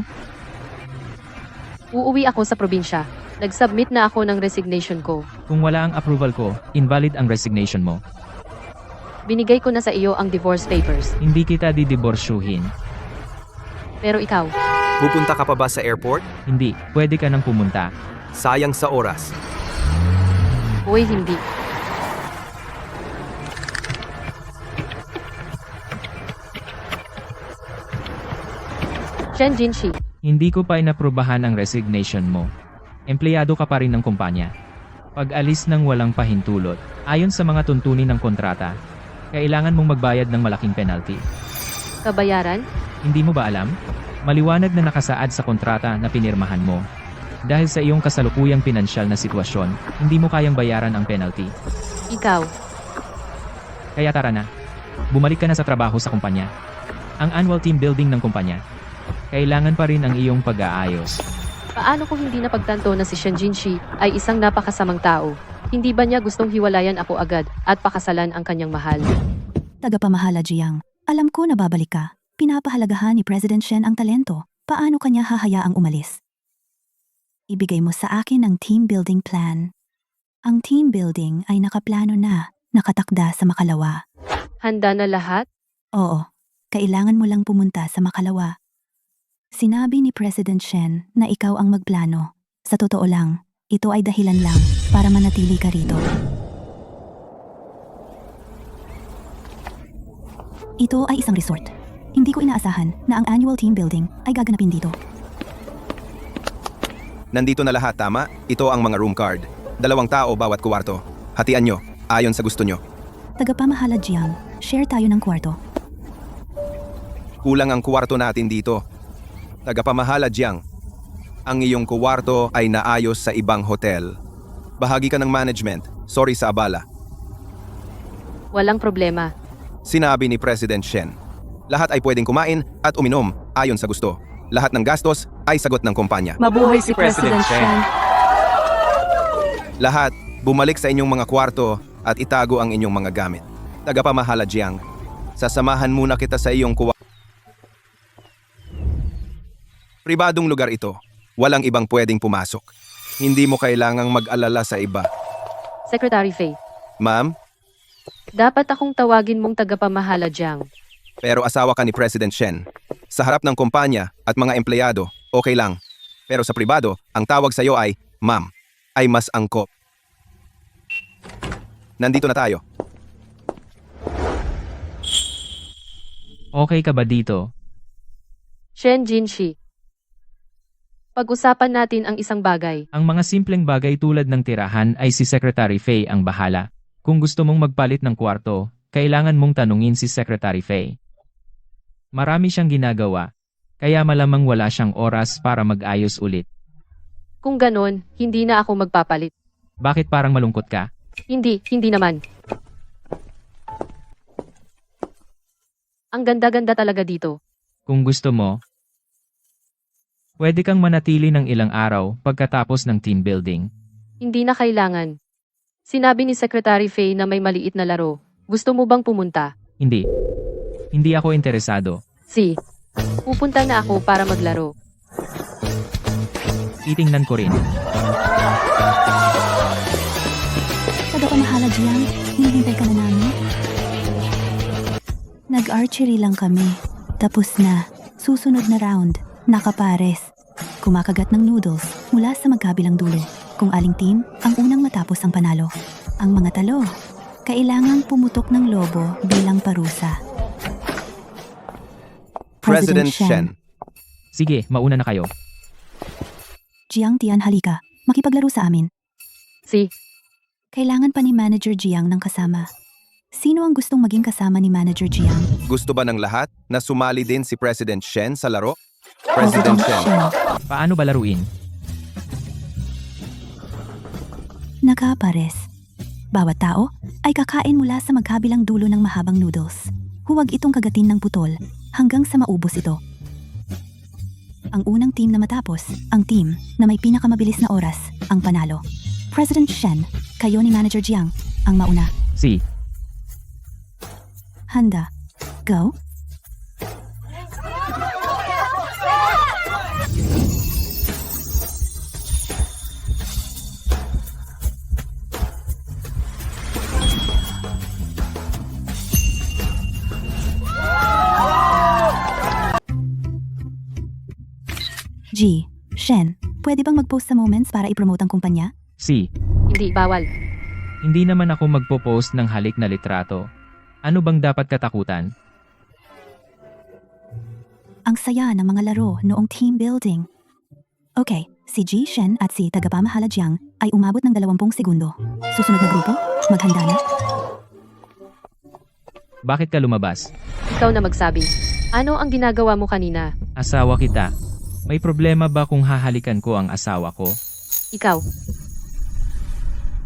Uuwi ako sa probinsya. Nag-submit na ako ng resignation ko. Kung wala ang approval ko, invalid ang resignation mo. Binigay ko na sa iyo ang divorce papers. Hindi kita didiborsyuhin. Pero ikaw, Pupunta ka pa ba sa airport? Hindi, pwede ka nang pumunta. Sayang sa oras. hoy hindi. Shen Jinshi, Hindi ko pa inaprubahan ang resignation mo. Empleyado ka pa rin ng kumpanya. Pag-alis ng walang pahintulot, ayon sa mga tuntunin ng kontrata, kailangan mong magbayad ng malaking penalty. kabayaran? Hindi mo ba alam? Maliwanag na nakasaad sa kontrata na pinirmahan mo. Dahil sa iyong kasalukuyang pinansyal na sitwasyon, hindi mo kayang bayaran ang penalty. Ikaw, Kaya tara na. Bumalik ka na sa trabaho sa kumpanya. Ang annual team building ng kumpanya. Kailangan pa rin ang iyong pag-aayos. paano kung hindi napagtanto na si Shen Jinshi ay isang napakasamang tao? Hindi ba niya gustong hiwalayan ako agad at pakasalan ang kanyang mahal? Tagapamahala Jiang, alam ko na babalik ka. Pinapahalagahan ni President Shen ang talento. Paano kanya hahayaang umalis? Ibigay mo sa akin ang team building plan. Ang team building ay nakaplano na, nakatakda sa Makalawa. Handa na lahat? Oo, kailangan mo lang pumunta sa Makalawa. Sinabi ni President Shen na ikaw ang magplano. Sa totoo lang, ito ay dahilan lang para manatili ka rito. Ito ay isang resort. Hindi ko inaasahan na ang annual team building ay gaganapin dito. Nandito na lahat, tama? Ito ang mga room card. 2 tao bawat kwarto. Hatian nyo, ayon sa gusto nyo. Tagapamahala Jiang, share tayo ng kwarto. Kulang ang kwarto natin dito. Tagapamahala Jiang, ang iyong kwarto ay naayos sa ibang hotel. Bahagi ka ng management. Sorry sa abala. Walang problema. Sinabi ni President Shen. Lahat ay pwedeng kumain at uminom ayon sa gusto. Lahat ng gastos ay sagot ng kumpanya. Mabuhay si President Shen. Lahat, bumalik sa inyong mga kwarto at itago ang inyong mga gamit. Tagapamahala Jiang, sasamahan muna kita sa iyong kwarto. Pribadong lugar ito. Walang ibang pwedeng pumasok. Hindi mo kailangang mag-alala sa iba. Secretary Fei, Ma'am, dapat akong tawagin mong tagapamahala Jiang. pero asawa ka ni President Shen. Sa harap ng kumpanya at mga empleyado, okay lang. Pero sa pribado, ang tawag sa iyo ay, Ma'am, ay mas angkop. Nandito na tayo. Okay ka ba dito? Shen Jinshi, pag-usapan natin ang isang bagay. Ang mga simpleng bagay tulad ng tirahan ay si Secretary Fei ang bahala. Kung gusto mong magpalit ng kwarto, kailangan mong tanungin si Secretary Faye. Marami siyang ginagawa, kaya malamang wala siyang oras para mag-ayos ulit. Kung ganon, hindi na ako magpapalit. Bakit parang malungkot ka? Hindi naman. Ang ganda-ganda talaga dito. Kung gusto mo, pwede kang manatili ng ilang araw pagkatapos ng team building. Hindi na kailangan. Sinabi ni Secretary Faye na may maliit na laro. Gusto mo bang pumunta? Hindi. Hindi ako interesado. Pupunta na ako para maglaro. Titingnan ko rin. Tagapamahala Jiang, hinihintay ka na namin. Nag-archery lang kami. Tapos na. Susunod na round. Nakapares. Kumakagat ng noodles mula sa magkabilang dulo. Kung aling team ang unang matapos ang panalo. Ang mga talo, kailangang pumutok ng lobo bilang parusa. President Shen. Sige, mauna na kayo. Jiang Tian, halika. Makipaglaro sa amin. Kailangan pa ni Manager Jiang ng kasama. Sino ang gustong maging kasama ni Manager Jiang? Gusto ba ng lahat na sumali din si President Shen sa laro? President Shen. Paano ba laruin? Nakapares. Bawat tao ay kakain mula sa magkabilang dulo ng mahabang noodles. Huwag itong kagatin ng putol hanggang sa maubos ito. Ang unang team na matapos, ang team na may pinakamabilis na oras, ang panalo. President Shen, kayo ni Manager Jiang, ang mauna. Handa. Go. G. Shen, pwede bang mag-post sa Moments para i-promote ang kumpanya? Hindi, bawal. Hindi naman ako magpo-post ng halik na litrato. Ano bang dapat katakutan? Ang saya ng mga laro noong team building. Okay, si G. Shen at si Tagapamahala Jiang ay umabot ng 20 segundo. Susunod na grupo, maghanda na. Bakit ka lumabas? Ikaw na magsabi. Ano ang ginagawa mo kanina? Asawa kita. May problema ba kung hahalikan ko ang asawa ko? Ikaw.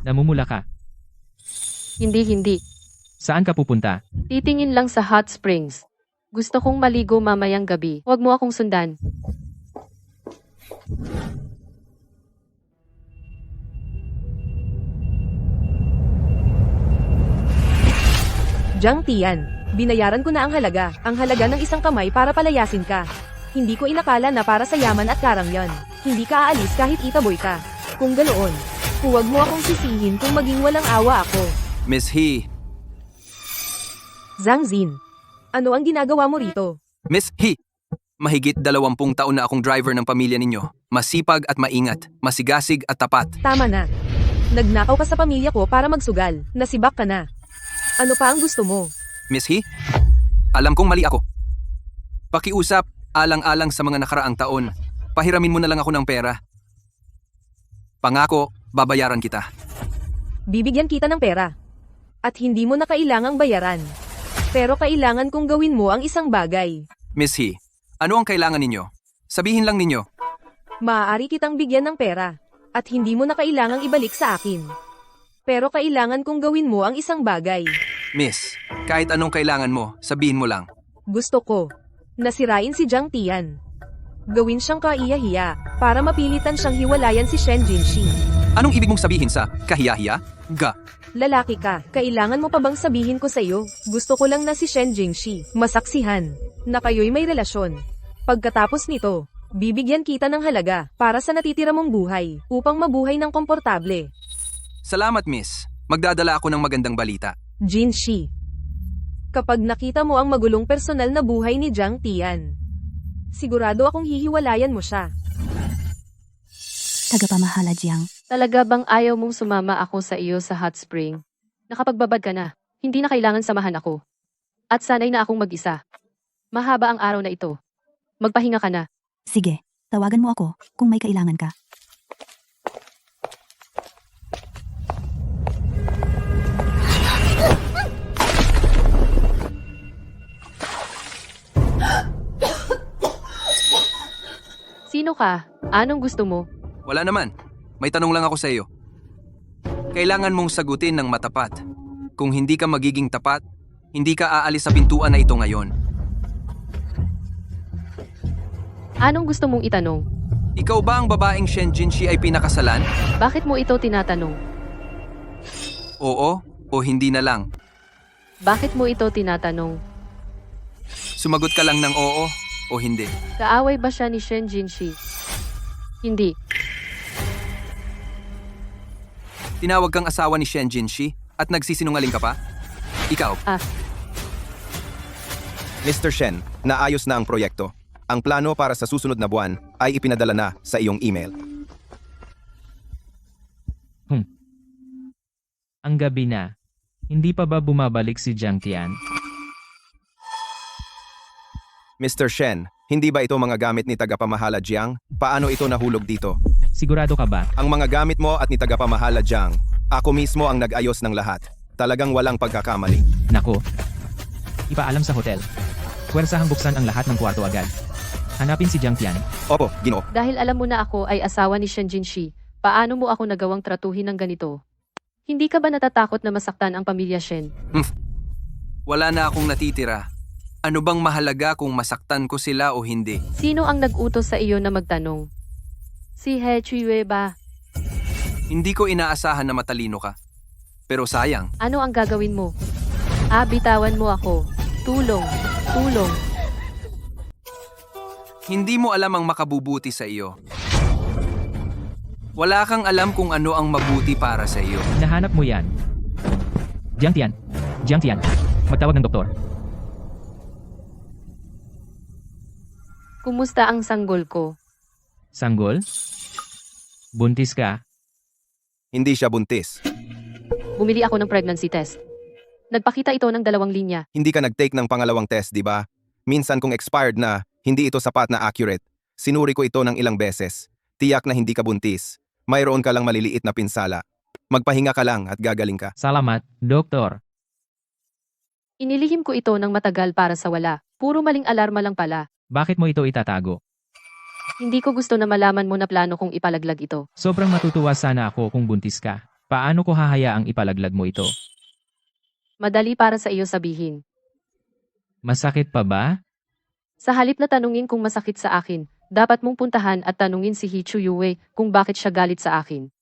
Namumula ka. Hindi. Saan ka pupunta? Titingin lang sa hot springs. Gusto kong maligo mamayang gabi. Huwag mo akong sundan. Jiang Tian, binayaran ko na ang halaga ng isang kamay para palayasin ka. Hindi ko inakala na para sa yaman at karangyan. Hindi ka aalis kahit itaboy ka. Kung ganoon, huwag mo akong sisihin kung maging walang awa ako. Miss He. Zhang Xin, ano ang ginagawa mo rito? Miss He. Mahigit 20 taon na akong driver ng pamilya ninyo. Masipag at maingat. Masigasig at tapat. Tama na. Nagnakaw ka sa pamilya ko para magsugal. Nasibak ka na. Ano pa ang gusto mo? Miss He, alam kong mali ako. Pakiusap, alang-alang sa mga nakaraang taon. Pahiramin mo na lang ako ng pera. Pangako, babayaran kita. Bibigyan kita ng pera. At hindi mo na kailangang bayaran. Pero kailangan kong gawin mo ang isang bagay. Miss He, ano ang kailangan ninyo? Sabihin lang ninyo. Maaari kitang bigyan ng pera. At hindi mo na kailangang ibalik sa akin. Pero kailangan kong gawin mo ang isang bagay. Miss, kahit anong kailangan mo, sabihin mo lang. Gusto ko. Nasirain si Jiang Tian. Gawin siyang kaiyahiya para mapilitan siyang hiwalayan si Shen Jinxi. Anong ibig mong sabihin sa kahiya-hiya? Ga. Lalaki ka, kailangan mo pa bang sabihin ko sa'yo? Gusto ko lang na si Shen Jinxi, masaksihan, na kayo'y may relasyon. Pagkatapos nito, bibigyan kita ng halaga para sa natitira mong buhay, upang mabuhay ng komportable. Salamat, miss. Magdadala ako ng magandang balita. Jinxi. Kapag nakita mo ang magulong personal na buhay ni Jiang Tian, sigurado akong hihiwalayan mo siya. Tagapamahala Jiang. Talaga bang ayaw mong sumama ako sa iyo sa hot spring? Nakapagbabad ka na. Hindi na kailangan samahan ako. At sanay na akong mag-isa. Mahaba ang araw na ito. Magpahinga ka na. Sige, tawagan mo ako kung may kailangan ka. Sino ka? Anong gusto mo? Wala naman. May tanong lang ako sa iyo. Kailangan mong sagutin ng matapat. Kung hindi ka magiging tapat, hindi ka aalis sa pintuan na ito ngayon. Anong gusto mong itanong? Ikaw ba ang babaeng Shen Jinshi ay pinakasalan? Bakit mo ito tinatanong? Oo o hindi na lang. Bakit mo ito tinatanong? Sumagot ka lang ng oo o hindi. Kaaway ba siya ni Shen Jinshi? Hindi. Tinawag kang asawa ni Shen Jinshi at nagsisinungaling ka pa? Ikaw. Mr. Shen, naayos na ang proyekto. Ang plano para sa susunod na buwan ay ipinadala na sa iyong email. Ang gabi na. Hindi pa ba bumabalik si Jiang Tian? Mr. Shen, hindi ba ito mga gamit ni tagapamahala Jiang? Paano ito nahulog dito? Sigurado ka ba? Ang mga gamit mo at ni tagapamahala Jiang, ako mismo ang nag-ayos ng lahat. Talagang walang pagkakamali. Nako. Ipaalam sa hotel. Puwersahang buksan ang lahat ng kwarto agad. Hanapin si Jiang Tian. Opo, Ginoo. Dahil alam mo na ako ay asawa ni Shen Jinshi, paano mo ako nagawang tratuhin ng ganito? Hindi ka ba natatakot na masaktan ang pamilya Shen? Wala na akong natitira. Ano bang mahalaga kung masaktan ko sila o hindi? Sino ang nag-utos sa iyo na magtanong? Si He Chuiyue ba? Hindi ko inaasahan na matalino ka. Pero sayang. Ano ang gagawin mo? Bitawan mo ako. Tulong. Tulong. Hindi mo alam ang makabubuti sa iyo. Wala kang alam kung ano ang mabuti para sa iyo. Nahanap mo yan. Jiang Tian. Jiang Tian. Magtawag ng doktor. Kumusta ang sanggol ko? Sanggol? Buntis ka? Hindi siya buntis. Bumili ako ng pregnancy test. Nagpakita ito ng 2 linya. Hindi ka nag-take ng pangalawang test, di ba? Minsan kung expired na, hindi ito sapat na accurate. Sinuri ko ito ng ilang beses. Tiyak na hindi ka buntis. Mayroon ka lang maliliit na pinsala. Magpahinga ka lang at gagaling ka. Salamat, doktor. Inilihim ko ito ng matagal para sa wala. Puro maling alarma lang pala. Bakit mo ito itatago? Hindi ko gusto na malaman mo na plano kong ipalaglag ito. Sobrang matutuwa sana ako kung buntis ka. Paano ko hahayaang ipalaglag mo ito? Madali para sa iyo sabihin. Masakit pa ba? Sa halip na tanungin kung masakit sa akin, dapat mong puntahan at tanungin si He Chuiyue kung bakit siya galit sa akin.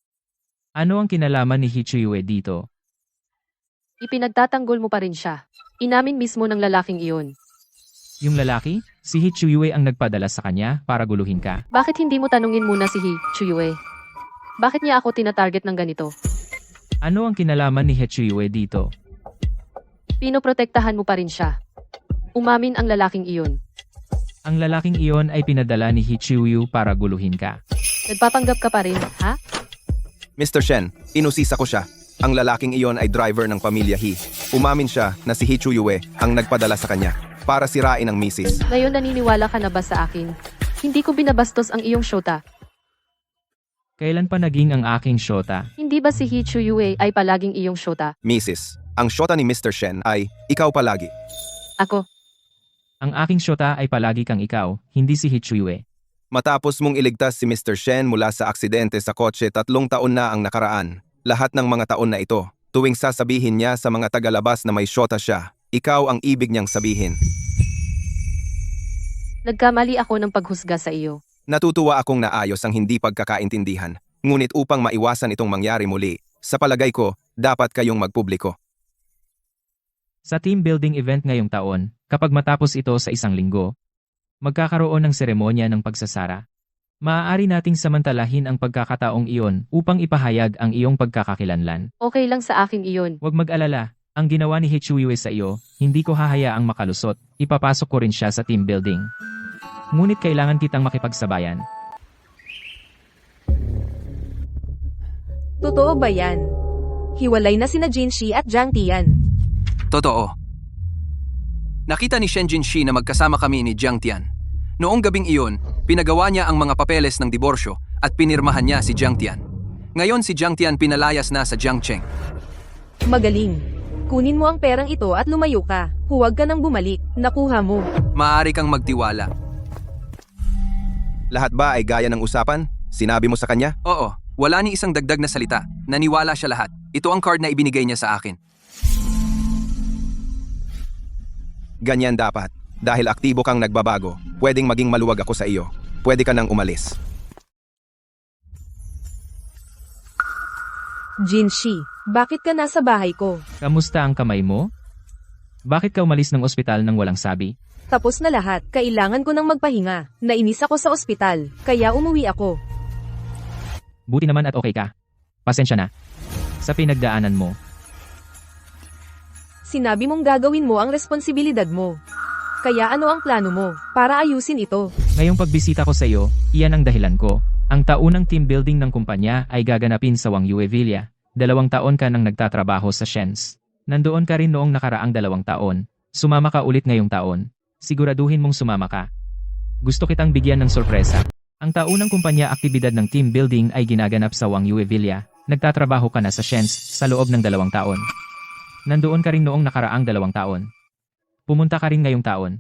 Ano ang kinalaman ni He Chuiyue dito? Ipinagtatanggol mo pa rin siya. Inamin mismo ng lalaking iyon. Yung lalaki? Si He Chuiyue ang nagpadala sa kanya para guluhin ka. Bakit hindi mo tanungin muna si He Chuiyue? Bakit niya ako tinatarget ng ganito? Ano ang kinalaman ni He Chuiyue dito? Pinoprotektahan mo pa rin siya. Umamin ang lalaking iyon. Ang lalaking iyon ay pinadala ni He Chuiyue para guluhin ka. Nagpapanggap ka pa rin, ha? Mr. Shen, inusisa ko siya. Ang lalaking iyon ay driver ng pamilya He. Umamin siya na si He Chuiyue ang nagpadala sa kanya para sirain ang misis. Ngayon naniniwala ka na ba sa akin? Hindi ko binabastos ang iyong syota. Kailan pa naging ang aking syota? Hindi ba si He Chuiyue ay palaging iyong syota? Misis, ang syota ni Mr. Shen ay ikaw palagi. Ako. Ang aking syota ay palagi kang ikaw, hindi si He Chuiyue. Matapos mong iligtas si Mr. Shen mula sa aksidente sa kotse 3 taon na ang nakaraan. Lahat ng mga taon na ito, tuwing sasabihin niya sa mga tagalabas na may syota siya, ikaw ang ibig niyang sabihin. Nagkamali ako ng paghusga sa iyo. Natutuwa akong naayos ang hindi pagkakaintindihan. Ngunit upang maiwasan itong mangyari muli, sa palagay ko, dapat kayong magpubliko. Sa team building event ngayong taon, kapag matapos ito sa 1 linggo, magkakaroon ng seremonya ng pagsasara. Maaari nating samantalahin ang pagkakataong iyon upang ipahayag ang iyong pagkakakilanlan. Okay lang sa akin iyon. Huwag mag-alala, ang ginawa ni He Chuiyue sa iyo, hindi ko hahayaang makalusot, ipapasok ko rin siya sa team building. Ngunit kailangan kitang makipagsabayan. Totoo ba yan? Hiwalay na sina Jinshi at Jiang Tian. Totoo. Nakita ni Shen Jinshi na magkasama kami ni Jiang Tian. Noong gabing iyon, pinagawa niya ang mga papeles ng diborsyo at pinirmahan niya si Jiang Tian. Ngayon si Jiang Tian pinalayas na sa Jiangcheng. Magaling. Kunin mo ang perang ito at lumayo ka. Huwag ka nang bumalik. Nakuha mo. Maaari kang magtiwala. Lahat ba ay gaya ng usapan? Sinabi mo sa kanya? Oo, wala ni isang dagdag na salita. Naniwala siya lahat. Ito ang card na ibinigay niya sa akin. Ganyan dapat. Dahil aktibo kang nagbabago, pwedeng maging maluwag ako sa iyo. Pwede ka nang umalis. Jinshi, bakit ka nasa bahay ko? Kamusta ang kamay mo? Bakit ka umalis ng ospital nang walang sabi? Tapos na lahat, kailangan ko nang magpahinga. Nainis ako sa ospital, kaya umuwi ako. Buti naman at okay ka. Pasensya na. Sa pinagdaanan mo, Sinabi mong gagawin mo ang responsibilidad mo. Kaya ano ang plano mo para ayusin ito? ngayong pagbisita ko sa iyo, iyan ang dahilan ko. Ang taunang team building ng kumpanya ay gaganapin sa Wangyue Villa. 2 taon ka nang nagtatrabaho sa Shens. Nandoon ka rin noong nakaraang 2 taon. Sumama ka ulit ngayong taon. Siguraduhin mong sumama ka. Gusto kitang bigyan ng sorpresa. Ang taunang kumpanya aktibidad ng team building ay ginaganap sa Wangyue Villa. Nagtatrabaho ka na sa Shens sa loob ng 2 taon. Nandoon ka rin noong nakaraang 2 taon. Pumunta ka rin ngayong taon.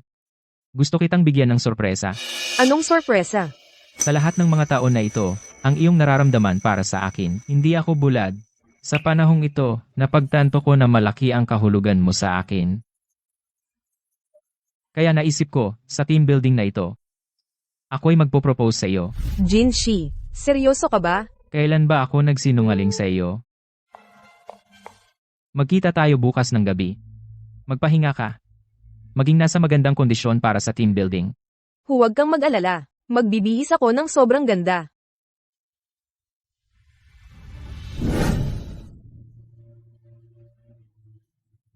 Gusto kitang bigyan ng sorpresa. Anong sorpresa? Sa lahat ng mga taon na ito, ang iyong nararamdaman para sa akin, hindi ako bulad. Sa panahong ito, napagtanto ko na malaki ang kahulugan mo sa akin. Kaya naisip ko, sa team building na ito, ako'y magpo-propose sa iyo. Jinshi, seryoso ka ba? Kailan ba ako nagsinungaling sa iyo? Magkita tayo bukas ng gabi. Magpahinga ka. Maging nasa magandang kondisyon para sa team building. Huwag kang mag-alala. Magbibihis ako ng sobrang ganda.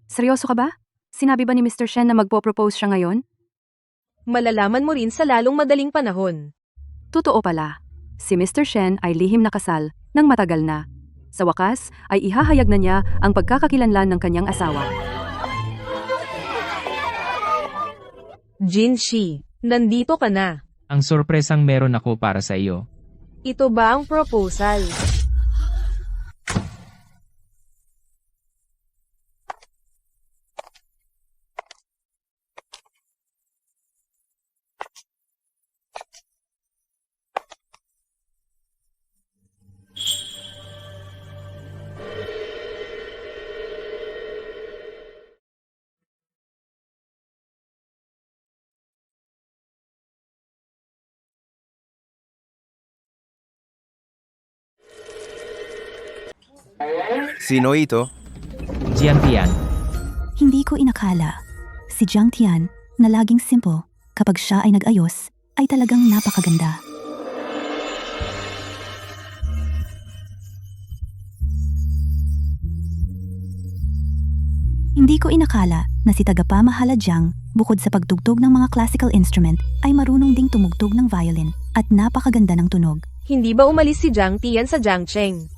Seryoso ka ba? Sinabi ba ni Mr. Shen na magpo-propose siya ngayon? Malalaman mo rin sa lalong madaling panahon. Totoo pala. Si Mr. Shen ay lihim na kasal ng matagal na. Sa wakas, ay ihahayag na niya ang pagkakakilanlan ng kanyang asawa. Jinshi, nandito ka na. Ang sorpresang meron ako para sa iyo. Ito ba ang proposal? Sino ito? Jian Tian, Hindi ko inakala. Si Jiang Tian, na laging simple, kapag siya ay nag-ayos, ay talagang napakaganda. Hindi ko inakala na si tagapamahala Jiang, bukod sa pagtugtog ng mga classical instrument, ay marunong ding tumugtog ng violin at napakaganda ng tunog. Hindi ba umalis si Jiang Tian sa Jiangcheng?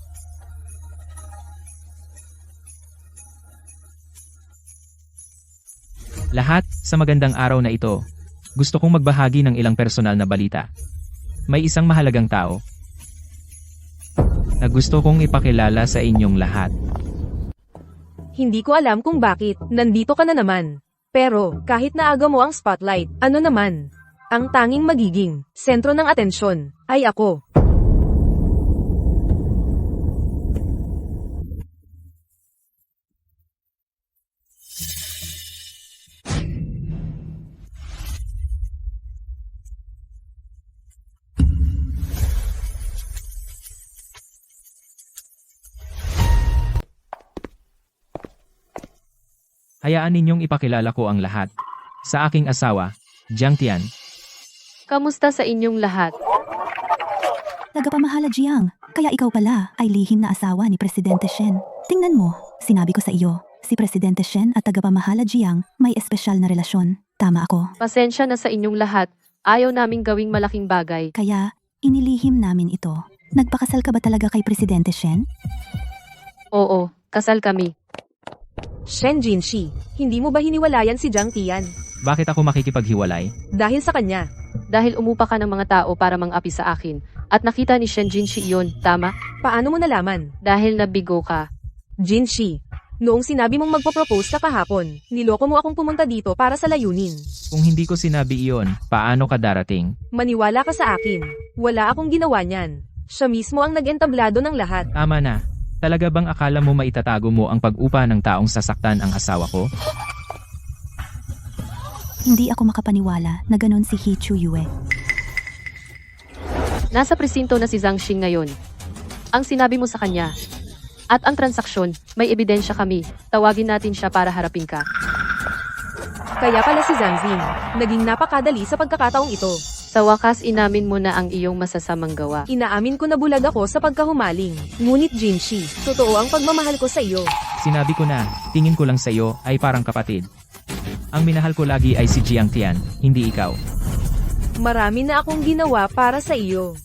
lahat sa magandang araw na ito. Gusto kong magbahagi ng ilang personal na balita. May isang mahalagang tao na gusto kong ipakilala sa inyong lahat. Hindi ko alam kung bakit, nandito ka na naman. Pero, kahit naaga mo ang spotlight, ano naman? Ang tanging magiging sentro ng atensyon ay ako. Hayaan ninyong ipakilala ko ang lahat. Sa aking asawa, Jiang Tian. Kamusta sa inyong lahat? Tagapamahala Jiang, kaya ikaw pala ay lihim na asawa ni Presidente Shen. Tingnan mo, sinabi ko sa iyo, si Presidente Shen at tagapamahala Jiang may espesyal na relasyon. Tama ako. Pasensya na sa inyong lahat. Ayaw naming gawing malaking bagay. Kaya, inilihim namin ito. Nagpakasal ka ba talaga kay Presidente Shen? Oo, kasal kami. Shen Jinshi, hindi mo ba hiniwalayan si Jiang Tian? Bakit ako makikipaghiwalay? Dahil sa kanya. Dahil umupa ka ng mga tao para mang-api sa akin. At nakita ni Shen Jinshi iyon, tama? Paano mo nalaman? Dahil nabigo ka. Jinshi, Noong sinabi mong magpo-propose ka kahapon, niloko mo akong pumunta dito para sa layunin. Kung hindi ko sinabi iyon, paano ka darating? Maniwala ka sa akin. Wala akong ginawa niyan. Siya mismo ang nag-entablado ng lahat. Tama na. Talaga bang akala mo maitatago mo ang pag-upa ng taong sasaktan ang asawa ko? Hindi ako makapaniwala na ganon si Hee Chu-yue. Nasa presinto na si Zhang Xing ngayon. Ang sinabi mo sa kanya. At ang transaksyon, may ebidensya kami. Tawagin natin siya para harapin ka. Kaya pala si Zhang Xing, naging napakadali sa pagkakataong ito. Sa wakas inamin mo na ang iyong masasamang gawa. Inaamin ko na bulag ako sa pagkahumaling. Ngunit Jinshi, totoo ang pagmamahal ko sa iyo. Sinabi ko na, tingin ko lang sa iyo ay parang kapatid. Ang minahal ko lagi ay si Jiang Tian, hindi ikaw. Marami na akong ginawa para sa iyo.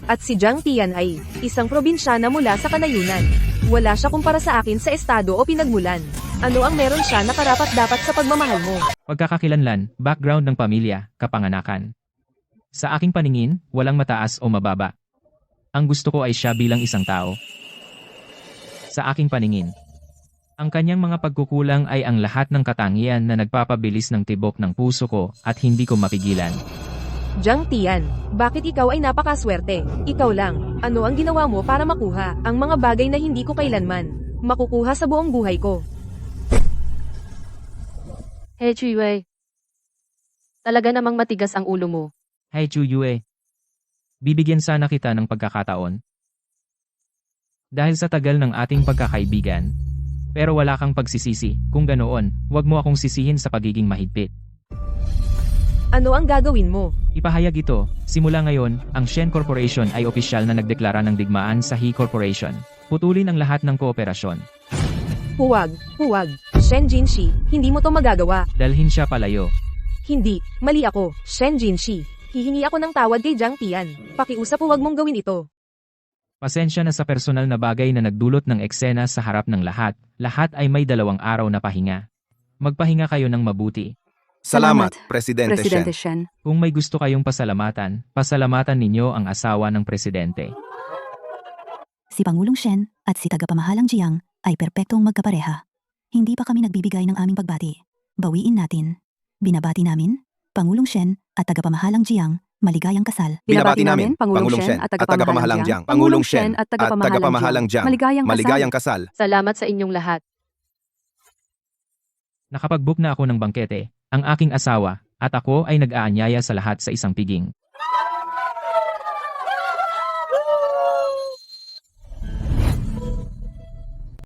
At si Jiang Tian ay isang probinsyana mula sa kanayunan. Wala siya kumpara sa akin sa estado o pinagmulan. Ano ang meron siya na karapat-dapat sa pagmamahal mo? Pagkakakilanlan, background ng pamilya, kapanganakan. Sa aking paningin, walang mataas o mababa. Ang gusto ko ay siya bilang isang tao. Sa aking paningin, ang kanyang mga pagkukulang ay ang lahat ng katangian na nagpapabilis ng tibok ng puso ko at hindi ko mapigilan. Jiang Tian, bakit ikaw ay napakaswerte? Ikaw lang, ano ang ginawa mo para makuha ang mga bagay na hindi ko kailanman makukuha sa buong buhay ko? Hey Chuyue. Talaga namang matigas ang ulo mo. Hey Chuyue, bibigyan sana kita ng pagkakataon. Dahil sa tagal ng ating pagkakaibigan, pero wala kang pagsisisi, kung ganoon, wag mo akong sisihin sa pagiging mahigpit. Ano ang gagawin mo? Ipahayag ito, simula ngayon, ang Shen Corporation ay opisyal na nagdeklara ng digmaan sa Hee Corporation. Putulin ang lahat ng kooperasyon. Huwag. Shen Jinshi, hindi mo to magagawa. Dalhin siya palayo. Hindi, mali ako, Shen Jinshi. Hihingi ako ng tawad kay Jiang Tian. Pakiusap huwag mong gawin ito. Pasensya na sa personal na bagay na nagdulot ng eksena sa harap ng lahat. Lahat ay may 2 araw na pahinga. Magpahinga kayo ng mabuti. Salamat, Presidente Presidente Shen. Shen. Kung may gusto kayong pasalamatan ninyo ang asawa ng presidente. Si Pangulong Shen at si tagapamahalang Jiang ay perpektong magkapareha. Hindi pa kami nagbibigay ng aming pagbati. Bawiin natin. Binabati namin, Pangulong Shen at tagapamahalang Jiang, maligayang kasal. Binabati namin, Pangulong Shen at tagapamahalang Jiang. Pangulong Shen at tagapamahalang Jiang. Maligayang kasal. Salamat sa inyong lahat. Nakapag-book na ako ng bangkete, ang aking asawa, at ako ay nag-aanyaya sa lahat sa isang piging.